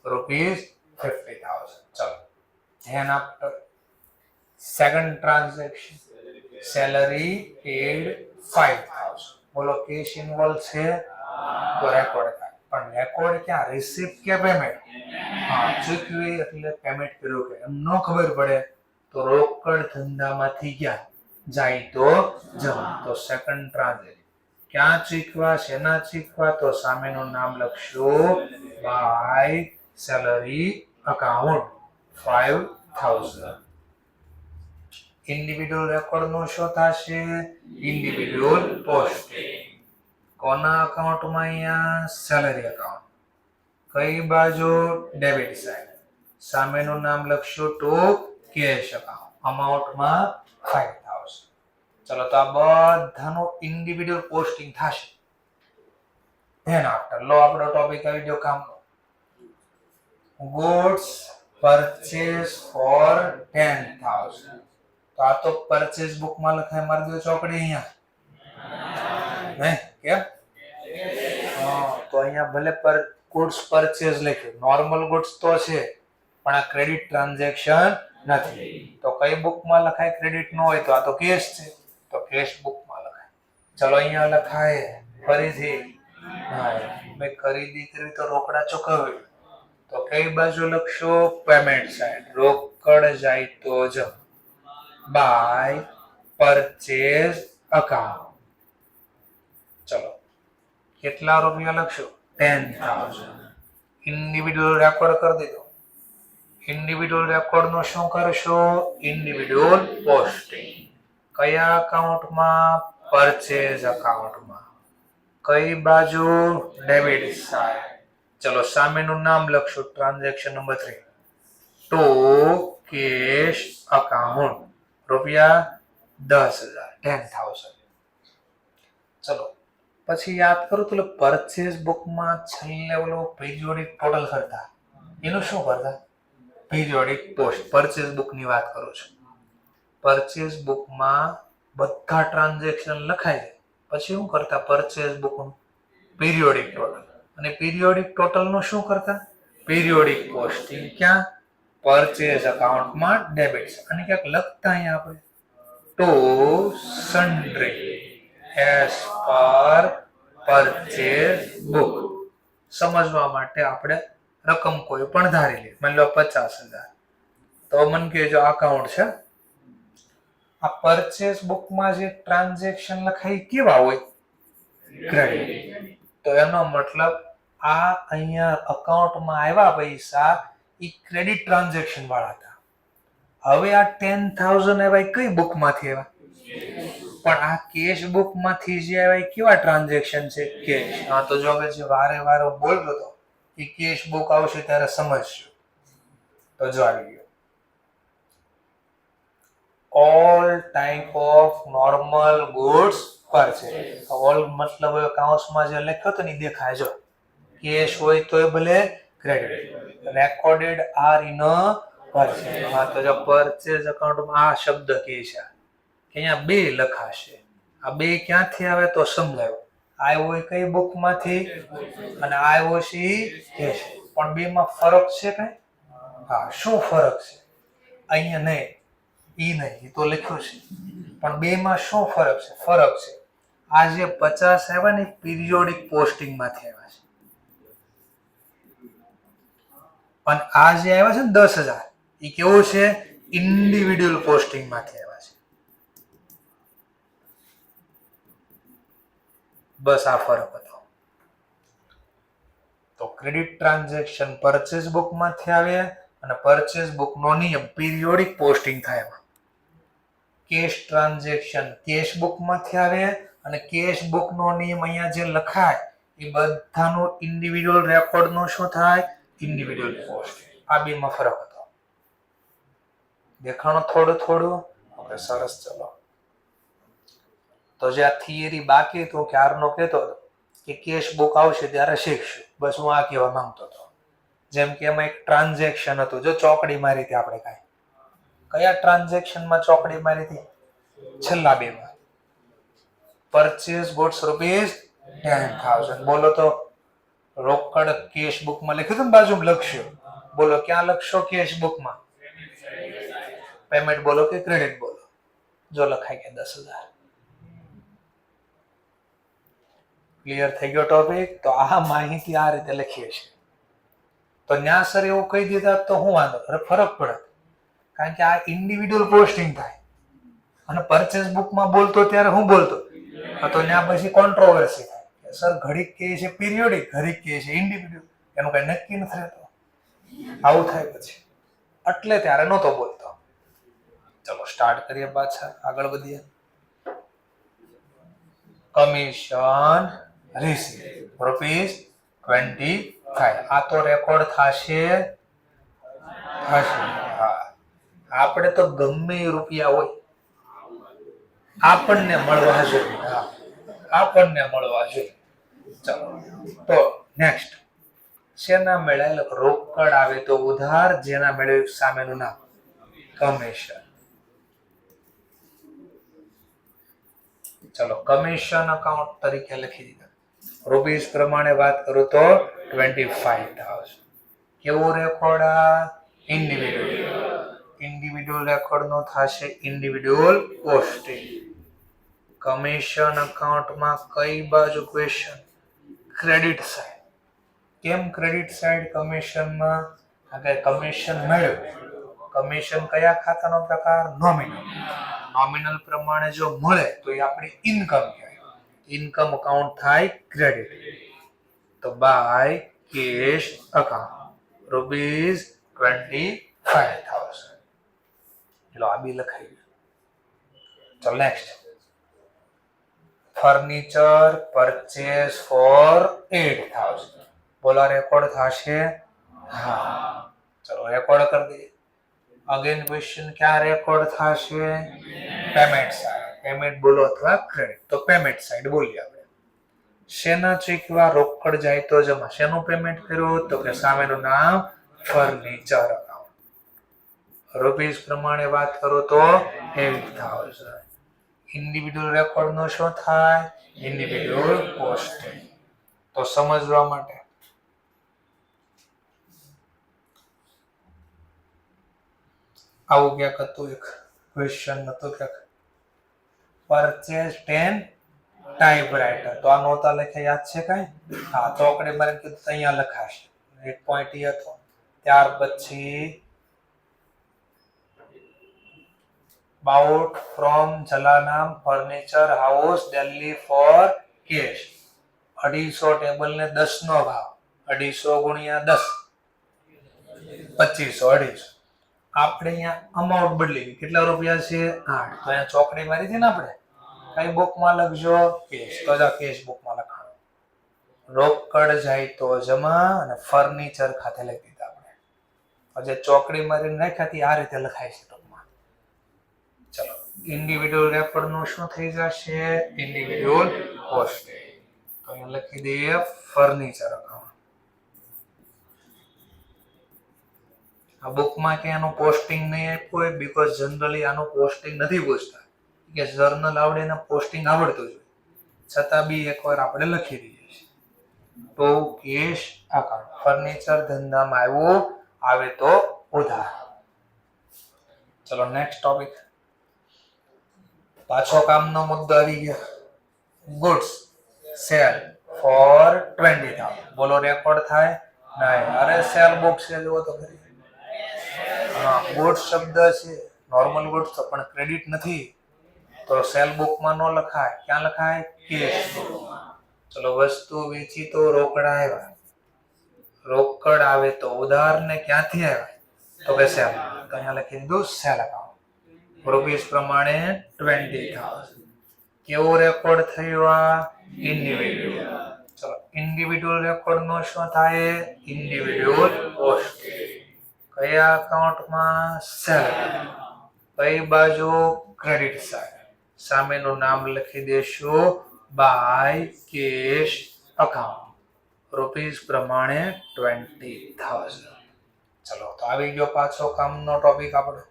A: ₹50,000. ચલો ધ્યાન આપો. Second transaction, salary paid 5,000. બોલો કેશ ઇન્વોલ્વ છે તો રેકોર્ડ થાય. પણ રેકોર્ડ ક્યાં? રિસિપ્ટ કે પેમેન્ટ? ચૂકવી એટલે પેમેન્ટ કર્યું કે એમ ન ખબર પડે તો રોકડ ધંધામાંથી ક્યાં જાય તો જમા. તો સેકન્ડ ટ્રાન્ઝેક્શન ક્યાં ચૂકવા, શેના ચૂકવા? તો સામેનું નામ લખશો by salary account 5,000. Individual record નો શું થશે? Individual posting. કોના અકાઉન્ટમાં? અહીંયા સેલરી અકાઉન્ટ. કઈ બાજુ? Debit side. સામેનું નામ લખશો તો કેશ અકાઉન્ટ, અમાઉન્ટમાં 5,000. ચલો તો આ બધાનું ઇન્ડિવિડ્યુઅલ પોસ્ટિંગ થશે. ધ્યાન આપતા લો, આપણો ટોપિક આવી ગયો કામનો. Goods purchase for 10,000. તો આ તો પરચેસ બુકમાં લખાય, મારી દો ચોકડી અહીંયા. કેમ? તો અહીંયા ભલે ગુડ્સ પરચેસ લખ્યું, નોર્મલ ગુડ્સ તો છે પણ આ ક્રેડિટ ટ્રાન્ઝેક્શન નથી. તો કઈ બુકમાં લખાય? ક્રેડિટ નો હોય તો આ તો કેશ છે, તો કેશ બુકમાં લખાય. ચલો અહીંયા લખાય ફરીથી. મેં ખરીદી કરી તો રોકડા ચૂકવ્યું, તો કઈ બાજુ લખશો? Payment side. રોકડ જાય તો જ બાય પરચેસ અકાઉન્ટ. ચલો કેટલા રૂપિયા લખશો? 10,000. ઇન્ડિવિડ્યુઅલ રેકોર્ડ કરી દીધો. ઇન્ડિવિડ્યુઅલ રેકોર્ડ નો શું કરશો? Individual posting. કયા અકાઉન્ટમાં? પરચેસ અકાઉન્ટમાં. કઈ બાજુ? Debit side. ચલો સામેનું નામ લખશો, transaction number 3 to cash account, ₹10,000, 10,000. ચલો પછી યાદ કરું તો પરચેસ બુકમાં છેલ્લે ઓલો પીરિયોડિક ટોટલ કરતા, એનું શું કરતા? Periodic post. પરચેસ બુકની વાત કરું છું. પરચેસ બુકમાં બધા ટ્રાન્ઝેક્શન લખાય છે, પછી શું કરતા? પરચેસ બુકનું પીરિયોડિક ટોટલ. અને પીરિયોડિક ટોટલ નું શું કરતા? Periodic posting. ક્યાં? પરચેસ અકાઉન્ટમાં ડેબિટ. અને ક્યાંક લખતા અહીંયા આપણે to sundry as per purchase book. સમજવા માટે આપણે રકમ કોઈ પણ ધારી લઈએ. માની લો 50,000, તો મને કહેજો અકાઉન્ટ છે. આ પરચેસ બુકમાં જે ટ્રાન્ઝેક્શન લખાય કેવા હોય? ક્રેડિટ. તો એનો મતલબ આ અહીંયા અકાઉન્ટમાં આવ્યા પૈસા એ ક્રેડિટ ટ્રાન્ઝેક્શન વાળા હતા. હવે આ 10,000 આવ્યા કઈ બુકમાંથી આવ્યા? પણ આ કેશ બુકમાંથી જે આવ્યા કેવા ટ્રાન્ઝેક્શન છે? કેશ. હા તો જો જે વારે વારે બોલતો હતો કે કેશ બુક આવશે ત્યારે સમજશું. તો જો આવી ગયો. All type of normal goods purchase. All મતલબ કાઉન્સમાં જે લખ્યો તો ને દેખાય. જો કેશ હોય તોય ભલે, credit. Recorded are in purchase. હા તો જો પરચેસ અકાઉન્ટમાં આ શબ્દ કે છે કે અહીંયા બે લખાશે. આ બે ક્યાંથી આવે તો સમજાયો. આવ્યો એ કઈ બુકમાંથી અને આવ્યો છે કેશ. પણ બે માં ફરક છે કઈ? હા, શું ફરક છે? અહીંયા નહીં, ઈ નહીં, ઈ તો લખ્યું છે. પણ બે માં શું ફરક છે? ફરક છે આ જે 50 આવ્યા ને પીરિયોડિક પોસ્ટિંગ માંથી આવ્યા છે, અને આ જે આવ્યા છે ને 10,000 એ કેવું છે? ઇન્ડિવિડ્યુઅલ પોસ્ટિંગ માંથી આવ્યા છે. બસ આ ફરક હતો. તો ક્રેડિટ ટ્રાન્ઝેક્શન પરચેસ બુક માંથી આવે અને પરચેસ બુક નો નિયમ પીરિયોડિક પોસ્ટિંગ થાય. કેશ ટ્રાન્ઝેક્શન કેશ બુક માંથી આવે અને કેશ બુક નો નિયમ અહીંયા જે લખાય એ બધાનો ઇન્ડિવિડ્યુઅલ રેકોર્ડ નો શું થાય? Individual post. આ બે માં ફરક હતો. દેખાણો થોડું? ઓકે, સરસ. ચલો, તો જે આ થિયરી બાકી તો ક્યારનો કહેતો હતો કે કેશ બુક આવશે ત્યારે શીખશું. બસ હું આ કહેવા માંગતો હતો. જેમ કે એમાં એક ટ્રાન્ઝેક્શન હતું, જો ચોકડી મારી હતી આપણે. કયા ટ્રાન્ઝેક્શનમાં ચોકડી મારી હતી? છેલ્લા બે માં. Purchase goods ₹10,000. બોલો તો, રોકડ કેશ બુકમાં લખ્યું હતું ને, બાજુમાં લખશો. બોલો ક્યાં લખશો? કેશ બુકમાં. પેમેન્ટ બોલો કે ક્રેડિટ બોલો? જો લખાઈ ગયા 10,000. ક્લિયર થઈ ગયો ટોપિક? તો આ માહિતી આ રીતે લખીએ છીએ. તો ન્યા સર એવું કહી દીધા તો હું વાંધો? ફરક પડે, કારણ કે આ ઇન્ડિવિડ્યુઅલ પોસ્ટિંગ થાય અને પરચેસ બુકમાં બોલતો ત્યારે હું બોલતો તો ત્યાં પછી કોન્ટ્રોવર્સી થાય. સર ઘડીક કહે છે પીરિયોડિક, ઘડીક કહે છે ઇન્ડિવિડ્યુઅલ, એનું કઈ નક્કી નથી રહેતું. આવું થાય પછી, એટલે ત્યારે નહોતો બોલતો. ચલો સ્ટાર્ટ કરીએ, પાછા આગળ વધીએ. Commission receive ₹25. આ તો રેકોર્ડ થશે. હા, આપણે તો ગમે રૂપિયા હોય આપણને મળવા જોઈએ. આપણને મળવા જોઈએ. ચલો, તો નેક્સ્ટ શેના મેળે? રોકડ આવે તો ઉધાર, જેના મેળે સામેનું નામ કમિશન. ચલો, કમિશન અકાઉન્ટ તરીકે લખી દીધા. રૂપીસ પ્રમાણે વાત કરું તો 25,000. કેવું રેકોર્ડ? ઇન્ડિવિડ્યુઅલ રેકોર્ડ નો થશે ઇન્ડિવિડ્યુઅલ પોસ્ટિંગ. કમિશન અકાઉન્ટમાં કઈ બાજુ ક્વેશ્ચન? Credit side. કેમ ક્રેડિટ સાઈડ કમિશનમાં? કમિશન મળ્યું. કમિશન કયા ખાતાનો પ્રકાર? નોમિનલ. નોમિનલ પ્રમાણે જો મળે તો એ આપણી ઇન્કમ કહેવાય. ઇન્કમ અકાઉન્ટ થાય ક્રેડિટ. તો બાય કેશ અકાઉન્ટ ₹25,000. ચલો, આ બી લખાઈ ગયું. ચલો નેક્સ્ટ. Furniture purchase four 8,000. બોલો રેકોર્ડ થશે? હા. ચલો રેકોર્ડ કરી દઈએ. અગેન ક્વેશ્ચન, ક્યાં રેકોર્ડ થશે? Payment side. પેમેન્ટ બોલો અથવા ક્રેડિટ, તો પેમેન્ટ સાઈડ બોલીએ આપણે. શેના ચૂકવા? રોકડ જાય તો જમા. શેનું પેમેન્ટ કર્યું? તો કે સામેનું નામ ફર્નિચર અકાઉન્ટ. રૂપીસ પ્રમાણે વાત કરું તો 8,000. ઇન્ડિવિડ્યુઅલ રેકોર્ડ નો શું થાય? Individual posting. તો સમજવા માટે આવું ક્યાંક હતું, એક ક્વેશ્ચન હતું ક્યાંક, પરચેસ 10 ટાઈપરાઇટર. તો આ નહોતા લખ્યા, યાદ છે કઈ? હા, ચોકડી મારે કીધું અહીંયા લખાશે. એક પોઈન્ટ એ હતો. ત્યાર પછી બાઉટ ફ્રોમ જલાનામ furniture house Delhi for cash. 250 table ને 10 નો ભાવ. 250 ગુણ્યા 10 2500. આપણે અહીંયા અમાઉન્ટ બદલી. કેટલા રૂપિયા છે? 8. તો અહીંયા ચોકડી મારી હતી ને આપણે. કઈ બુકમાં લખજો? કેશ. તો જા કેશ બુકમાં લખાણો. રોકડ જાય તો જમા અને ફર્નિચર ખાતે લખી દીધા આપણે. જે ચોકડી મારી નાખાતી આ રીતે લખાય છે ટૂંકમાં. ચલો, ઇન્ડિવિડ્યુઅલ રેકોર્ડ નું શું થઈ જશે? Individual posting. તો અહીંયા લખી દઈએ ફર્નિચર અકાઉન્ટ. આ બુકમાં કે આનું પોસ્ટિંગ નહીં આપ્યું હોય, બીકોઝ જનરલી આનું પોસ્ટિંગ નથી પૂછતા. કે જર્નલ આવડે ને પોસ્ટિંગ આવડતું જોઈએ, છતાં બી એકવાર આપણે લખી દઈએ છીએ. તો કેશ અકાઉન્ટ ફર્નિચર ધંધામાં આવે તો ઉધાર. ચલો નેક્સ્ટ ટોપિક. પાછો કામનો મુદ્દો આવી ગયો. Goods cell four 20,000. બોલો રેકોર્ડ થાય? નહીં. અરે સેલ બુક છે જુઓ તો ખરી. હા, ગુડ્સ શબ્દ છે, નોર્મલ ગુડ્સ તો પણ ક્રેડિટ નથી, તો સેલ બુકમાં ન લખાય. ક્યાં લખાય? કેશ બુકમાં. ચલો વસ્તુ વેચી તો રોકડા આવ્યા, રોકડ આવે તો ઉધાર, ને ક્યાંથી આવ્યા? તો કે સેલ. તો અહીંયા લખી દીધું સેલ અકાઉન્ટ. રૂપીસ પ્રમાણે 20,000. કેવો રેકોર્ડ થયો? આ ઇન્ડિવિડ્યુઅલ. ચલો ઇન્ડિવિડ્યુઅલ રેકોર્ડ નો શું થાય? Individual posting. કયા અકાઉન્ટમાં? સેલ. કઈ બાજુ? Credit side. સામેનું નામ લખી દેશું બાય કેશ અકાઉન્ટ. રૂપીસ પ્રમાણે 20,000. ચલો તો આવી ગયો પાછો કામનો ટોપિક આપણો.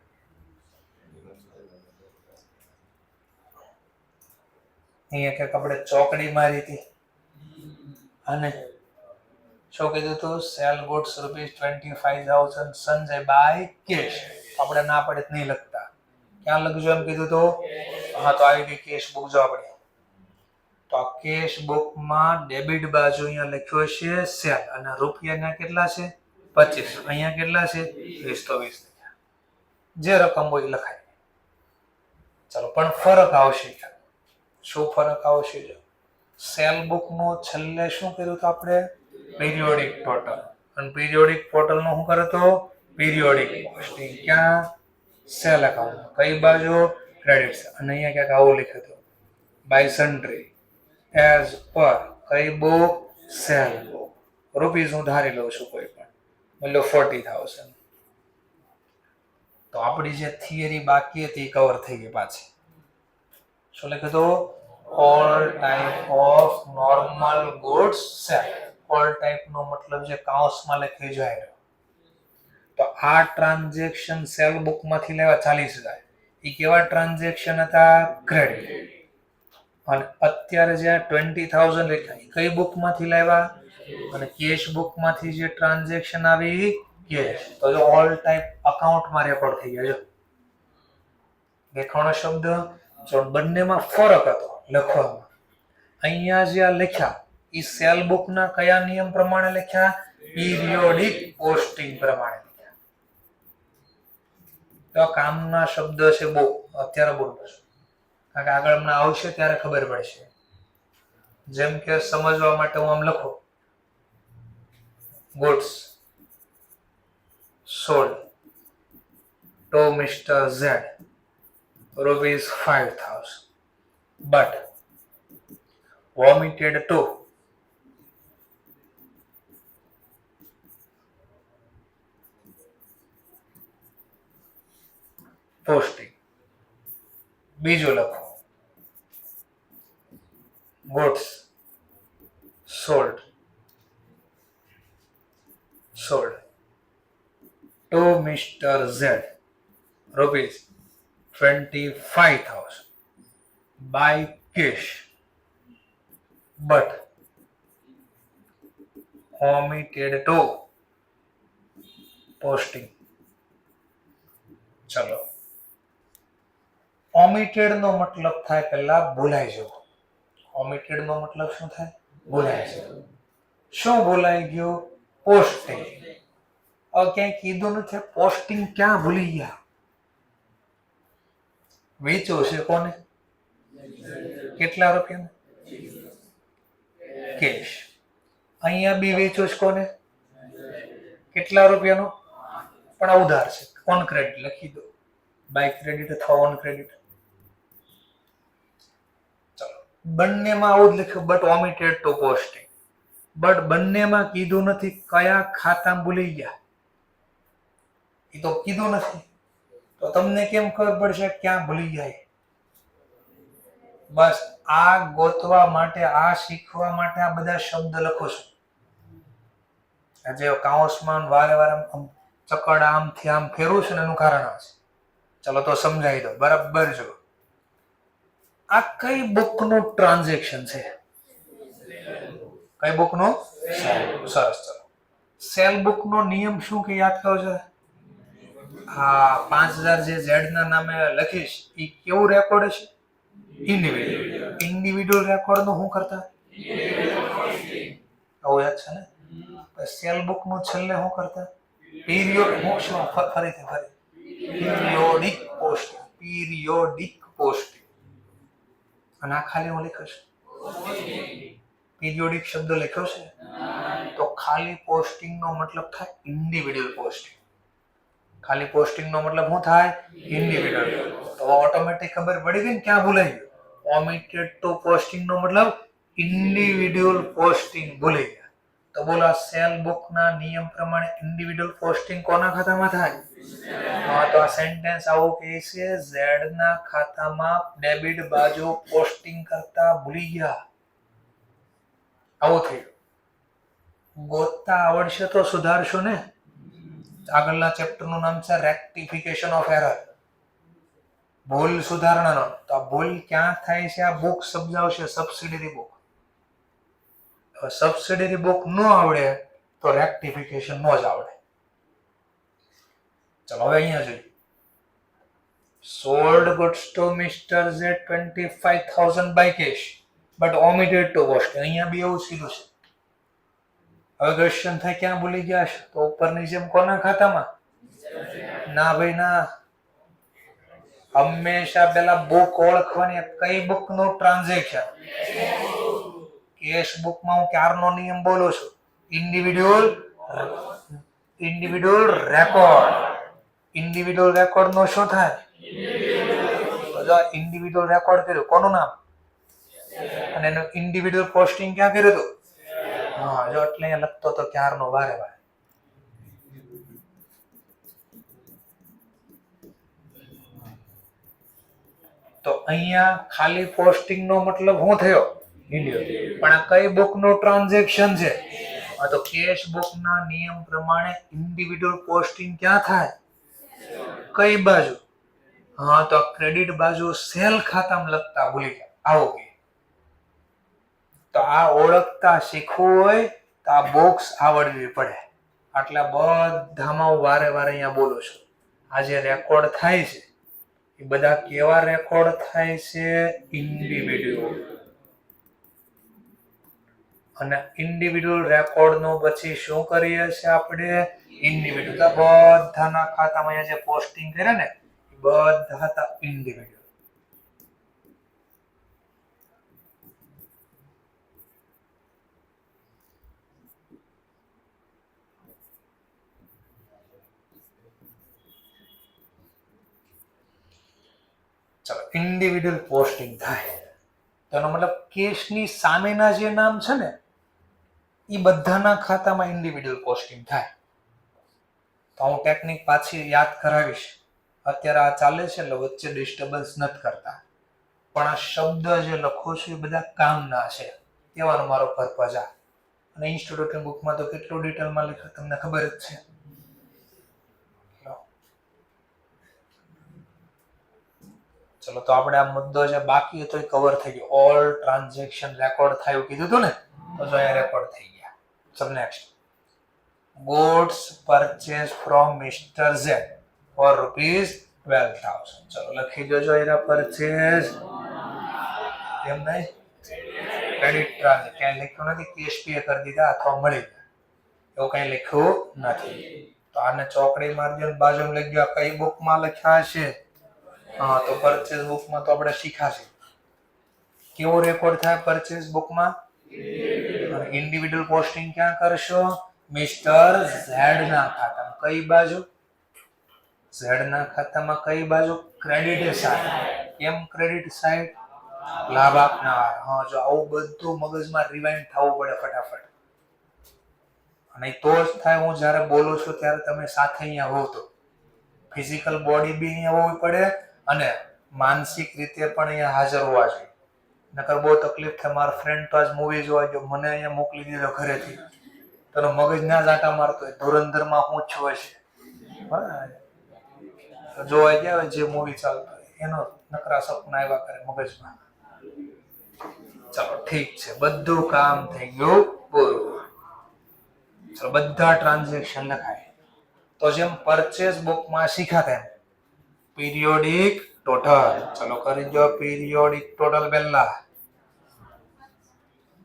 A: અહીંયા કે આપણે ચોકડી મારી હતી અને શું કીધું હતું? Sell goods rupees 25,000 Sanjay by cash. આપણે ના પડે નહીં લખતા. ક્યાં લખજો એમ કીધું તો? હા, તો આવી ગઈ કેશ બુક. જો આપણે તો આ કેશ બુકમાં ડેબિટ બાજુ અહીંયા લખ્યો છે સેલ, અને રૂપિયાના કેટલા છે? 25. અહીંયા કેટલા છે? 20. તો 20 જે રકમ હોય લખાય. ચલો પણ ફરક આવશે. શું ફરક આવશે? જો સેલ બુક નો છેલ્લે શું કર્યું હતું આપણે? Periodic total. અને પીરિયોડિક ટોટલ નો શું કર્યું તો? Periodic posting. ક્યાં? Sale account. કઈ બાજુ? ક્રેડિટ. અને અહીંયા ક્યાંક આવું લખ્યું હતું બાય સન્ડ્રી એઝ પર કઈ બુક? Cell book. રૂપીસ હું ધારી લઉં છું કોઈ પણ, મતલબ 40,000. તો આપણી જે થિયરી બાકી હતી કવર થઈ ગઈ પાછી. શું લખ્યું હતું? All type of normal goods sale. All type નો મતલબ જે કાઉન્સમાં લખી જાય. તો આ ટ્રાન્ઝેક્શન સેલ બુક માંથી લેવા 40,000. એ કેવા ટ્રાન્ઝેક્શન હતા? ક્રેડિટ. અને અત્યારે જે 20,000 લખ્યા કઈ બુક માંથી લાવ્યા? અને કેશ બુક માંથી જે ટ્રાન્ઝેક્શન આવી કેશ. તો જો ઓલ ટાઈપ અકાઉન્ટમાં રેકોર્ડ થઈ ગયા. જો દેખાણો શબ્દ. જો બંનેમાં ફરક હતો લખવામાં. અહીંયા જે લખ્યા એ સેલ બુક ના કયા નિયમ પ્રમાણે લખ્યા? પીરિયોડિક પોસ્ટિંગ પ્રમાણે લખ્યા. તો કામના શબ્દ છે બહુ અત્યારે બોલવું છું, કારણ કે આગળ હમણાં આવશે ત્યારે ખબર પડશે. જેમ કે સમજવા માટે હું આમ લખું, goods sold to Mr. Z rupees 5,000 but vomited to posting. બીજું લખો, goods sold to Mr. Z rupees 25,000 by cash but omitted to posting. ચલો ઓમિટેડ નો મતલબ થાય પહેલા ભૂલાઈ જવું. ઓમિટેડ નો મતલબ શું થાય? ભૂલાઈ જવું. શું ભૂલાઈ ગયું? પોસ્ટિંગ. હવે ક્યાંય કીધું નથી પોસ્ટિંગ, ક્યાં ભૂલી ગયા? વેચ્યો છે કોને? કેટલા રૂપિયા? કેશ. અહીંયા બી વેચ્યો છે કોને? કેટલા રૂપિયાનો? પણ આ ઉધાર છે. ઓન ક્રેડિટ લખી દો, બાય ક્રેડિટ અથવા ઓન ક્રેડિટ. ચલો બંનેમાં આવું જ લખ્યું બટ ઓમિટેડ ટુ પોસ્ટિંગ. બટ બંનેમાં કીધું નથી કયા ખાતામાં ભૂલી ગયા. એ તો કીધું નથી, તો તમને કેમ ખબર પડશે ક્યાં ભૂલી જાય? બસ આ ગોતવા માટે, આ શીખવા માટે આ બધા શબ્દ લખો છો. જે કાઉન્સમાં વારે વારે ચકડ આમથી આમ ફેરવું છે ને એનું કારણ આ છે. ચલો તો સમજાવી દો બરાબર. જો આ કઈ બુકનું ટ્રાન્ઝેક્શન છે? કઈ બુકનું? સરસ. ચલો, સેલ બુકનો નિયમ શું કે યાદ કરો છો? હા, 5000 જે ઝેડ ના નામે લખીશ એ કેવું રેકોર્ડ છે? ઇન્ડિવિડ્યુઅલ રેકોર્ડ નું શું કરતા? આવું યાદ છે ને? સેલ બુક નું છેલ્લે શું કરતા? Periodic posting. અને આ ખાલી હું લખ્યો છે પીરિયોડિક શબ્દ લખ્યો છે તો ખાલી પોસ્ટિંગ નો મતલબ થાય ઇન્ડિવિડ્યુઅલ પોસ્ટિંગ. ખાલી પોસ્ટિંગ નો મતલબ શું થાય? ઇન્ડિવિડ્યુઅલ. તો ઓટોમેટિક ખબર પડી ગઈ ને ક્યાં ભૂલાઈ ગયું? ઓમિટેડ ટુ પોસ્ટિંગ નો મતલબ ઇન્ડિવિડ્યુઅલ પોસ્ટિંગ ભૂલી ગયા. તો બોલો, સેલ બુક ના નિયમ પ્રમાણે ઇન્ડિવિડ્યુઅલ પોસ્ટિંગ કોના ખાતામાં થાય? હા, તો આ સેન્ટેન્સ આવું કહે છે, ઝેડ ના ખાતામાં ડેબિટ બાજુ પોસ્ટિંગ કરતા ભૂલી ગયા. આવું થયું. ગોતતા આવડશે તો સુધારશો ને. આગળના ચેપ્ટર નું નામ છે રેક્ટિફિકેશન ઓફ એરર, ભૂલ સુધારણાનો. તો આ ભૂલ ક્યાં થાય છે? આ બુક સમજાવશે, સબસિડરી બુક. સબસિડરી બુક ન આવડે તો રેક્ટિફિકેશન નો જ આવડે. ચલો હવે અહીંયા જોઈએ. sold goods to Mr. Z 25,000 by cash but omitted to post. અહીંયા બી એવું સીધું છે. હવે ક્વેશ્ચન થાય ક્યાં ભૂલી ગયા છે? તો ઉપરની જેમ કોના ખાતામાં? ના ભાઈ ના, હંમેશા પેલા બુક ઓળખવાની. કઈ બુક નું ટ્રાન્ઝેક્શન? કેશ બુક માં હું ક્યારનો નિયમ બોલું છું? Individual record. ઇન્ડિવિડ્યુઅલ રેકોર્ડ નો શું થાય? જો ઇન્ડિવિડ્યુઅલ રેકોર્ડ કર્યું, કોનું નામ? અને એનું ઇન્ડિવિડ્યુઅલ પોસ્ટિંગ ક્યાં કર્યું હતું? હા, જો એટલે અહીંયા લખતો તો ક્યારનો વારે વારે. તો અહીંયા ખાલી પોસ્ટિંગ નો મતલબ શું થયો? ઇન્ડિવિડ્યુઅલ. પણ આ કઈ બુક નું ટ્રાન્ઝેક્શન છે? તો કેશ બુક ના નિયમ પ્રમાણે ઇન્ડિવિડ્યુઅલ પોસ્ટિંગ ક્યાં થાય? કઈ બાજુ? હા, તો ક્રેડિટ બાજુ સેલ ખાતામાં લખતા ભૂલી ગયા. આવો કે તો આ ઓળખતા શીખવું હોય તો આ બોક્સ આવડવી પડે. આટલા બધામાં હું વારે વારે અહીંયા બોલું છું. આ જે રેકોર્ડ થાય છે એ બધા કેવા રેકોર્ડ થાય છે? ઇન્ડિવિડ્યુઅલ. અને ઇન્ડિવિડ્યુઅલ રેકોર્ડ નો પછી શું કરીએ છીએ આપણે? ઇન્ડિવિડ્યુઅલ. બધાના ખાતામાં અહીંયા જે પોસ્ટિંગ કરે ને બધા હતા ઇન્ડિવિડ્યુઅલ. ચલો, ઇન્ડિવિડ્યુઅલ પોસ્ટિંગ થાય તેનો મતલબ કેશની સામેના જે નામ છે ને એ બધાના ખાતામાં ઇન્ડિવિડ્યુઅલ પોસ્ટિંગ થાય. તો હું ટેકનિક પાછી યાદ કરાવીશ. અત્યારે આ ચાલે છે એટલે વચ્ચે ડિસ્ટર્બન્સ નથી કરતા. પણ આ શબ્દ જે લખો છો એ બધા કામના છે, કહેવાનો મારો પર્પઝ આ. અને ઇન્સ્ટિટ્યૂટની બુકમાં તો કેટલું ડિટેલમાં લખ્યું તમને ખબર જ છે. ચલો, તો આપણે આ મુદ્દો જે બાકી હતો એ કવર થઈ ગયો. ઓલ ટ્રાન્ઝેક્શન રેકોર્ડ થયું કીધું હતું ને, તો જો અહીંયા રેકોર્ડ થઈ ગયા. ચલો next. goods purchased from Mr. Z for ₹12,000. ચલો લખી દેજો. એના પરચેઝ એમ નહીં, ક્રેડિટ ટ્રાન્ઝેક્શન ક્યાંય લખ્યું નથી. કેશ પે કરી દીધા અથવા મળી ગયા એવું કઈ લખ્યું નથી. તો આને ચોકડી મારજો, બાજુમાં લખી ગયો. કઈ બુકમાં લખ્યા છે? હા, તો પરચેઝ બુકમાં તો આપણે શીખાશે કેવો રેકોર્ડ થાય પરચેઝ બુકમાં. ઇન્ડિવિડ્યુઅલ પોસ્ટિંગ ક્યાં કરશો? મિસ્ટર ઝેડ ના ખાતામાં. કઈ બાજુ? ઝેડ ના ખાતામાં કઈ બાજુ? Credit side. કેમ ક્રેડિટ સાઈડ? લાભ આપનાર. હા, જો આવું બધું મગજમાં રિવાઇન્ડ થવું પડે ફટાફટ. અને તો જ થાય. હું જ્યારે બોલું છું ત્યારે તમે સાથે અહીંયા હો તો ફિઝિકલ બોડી બી અહીંયા હોવી પડે અને માનસિક રીતે પણ અહીંયા હાજર હોવા જોઈએ. નકર બહુ તકલીફ થાય. મારો ફ્રેન્ડ તો આજ મૂવી જોવા ગયો, મને અહીંયા મોકલી દીધો ઘરેથી. તને મગજ ના જાટા મારતો હોય ધુરંધરમાં હું છું હશે જોવા ગયા જે મૂવી ચાલતો હોય એનો નકરા સપના આવ્યા કરે મગજમાં. ચલો ઠીક છે, બધું કામ થઈ ગયું પૂરું. ચલો બધા ટ્રાન્ઝેક્શન લખાય. તો જેમ પરચેસ બુકમાં શીખ્યા તેમ પીરિયોડિક ટોટલ. ચલો કરી દો પીરિયોડિક ટોટલ પહેલા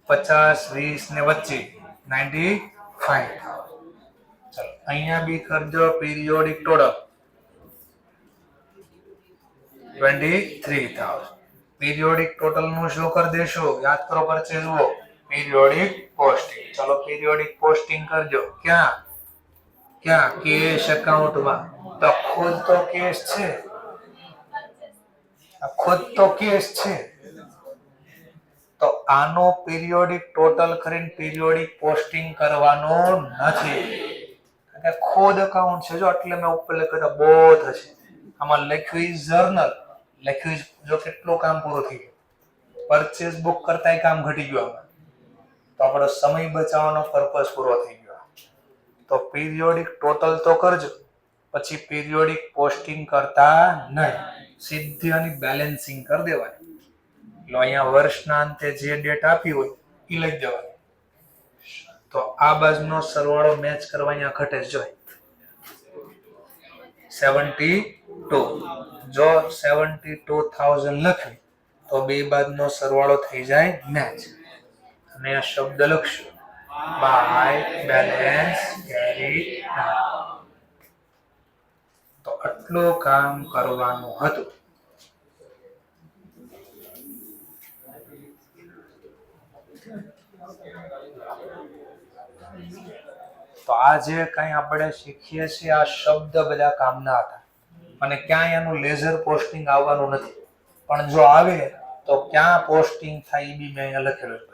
A: 50 20 ને વચ્ચે 95. ચલો અહીંયા બી કરજો પીરિયોડિક ટોટલ 23,000. પીરિયોડિક ટોટલ નું શું કરી દેશો? યાદ કરો પરચેસ બુક પીરિયોડિક પોસ્ટિંગ. ચલો પીરિયોડિક પોસ્ટિંગ કરજો. ક્યાં ક્યાં? કેશ એકાઉન્ટમાં. તો ખુદ તો કેશ છે, ખુદ તો કેશ છે. તો આનો પીરિયોડિક ટોટલ કરીને પીરિયોડિક પોસ્ટિંગ કરવાનો નથી. કે ખુદ એકાઉન્ટ છે. જો એટલે મેં ઉપર લખ્યું બોથ હશે. આમાં લખ્યું ઇઝ જર્નલ, લખ્યું જો કેટલું કામ પૂરું થઈ ગયું. પરચેસ બુક કરતાંય કામ ઘટી ગયું. આમાં તો આપણો સમય બચાવવાનો પર્પસ પૂરો થઈ ગયો. તો પીરિયોડિક ટોટલ તો કરજો, પછી પીરિયોડિક પોસ્ટિંગ કરતા નહીં. સીધી આની બેલેન્સિંગ કરી દેવાની. એટલે અહીંયા વર્ષના અંતે જે ડેટ આપી હોય એ લખી દેવાની. તો આ બાજુનો સરવાળો મેચ કરવા અહીંયા ઘટે જોઈ 72. જો 72,000 લખી તો બે બાજુનો સરવાળો થઈ જાય મેચ. અને આ શબ્દ લખશું બાય બેલેન્સ કેરી. તો આટલું કામ કરવાનું હતું. તો આ જે કંઈ આપણે શીખીએ છીએ આ શબ્દ બધા કામના હતા અને ક્યાંય એનું લેઝર પોસ્ટિંગ આવવાનું નથી. પણ જો આવે તો ક્યાં પોસ્ટિંગ થાય એ બી મેં અહીંયા લખેલું છે.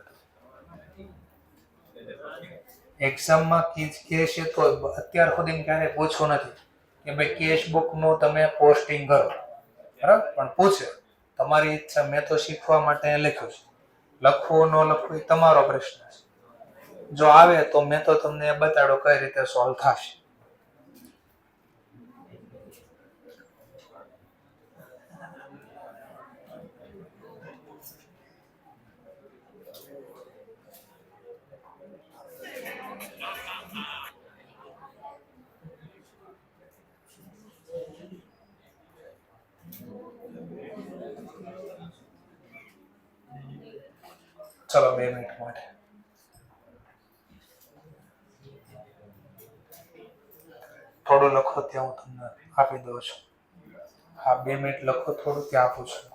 A: એક્ઝામમાં કેશ તો અત્યાર સુધી ક્યારે પૂછવું નથી કે ભાઈ કેશ બુક નું તમે પોસ્ટિંગ કરો, બરાબર? પણ પૂછે તમારી ઈચ્છા. મેં તો શીખવા માટે લખ્યું છે. લખવું ન લખવું એ તમારો પ્રશ્ન છે. જો આવે તો મેં તો તમને બતાડો કઈ રીતે સોલ્વ થશે. ચલો 2 મિનિટ માટે થોડું લખો, ત્યાં હું તમને આપી દઉં છું. હા 2 મિનિટ લખો થોડું, ત્યાં આપું છું.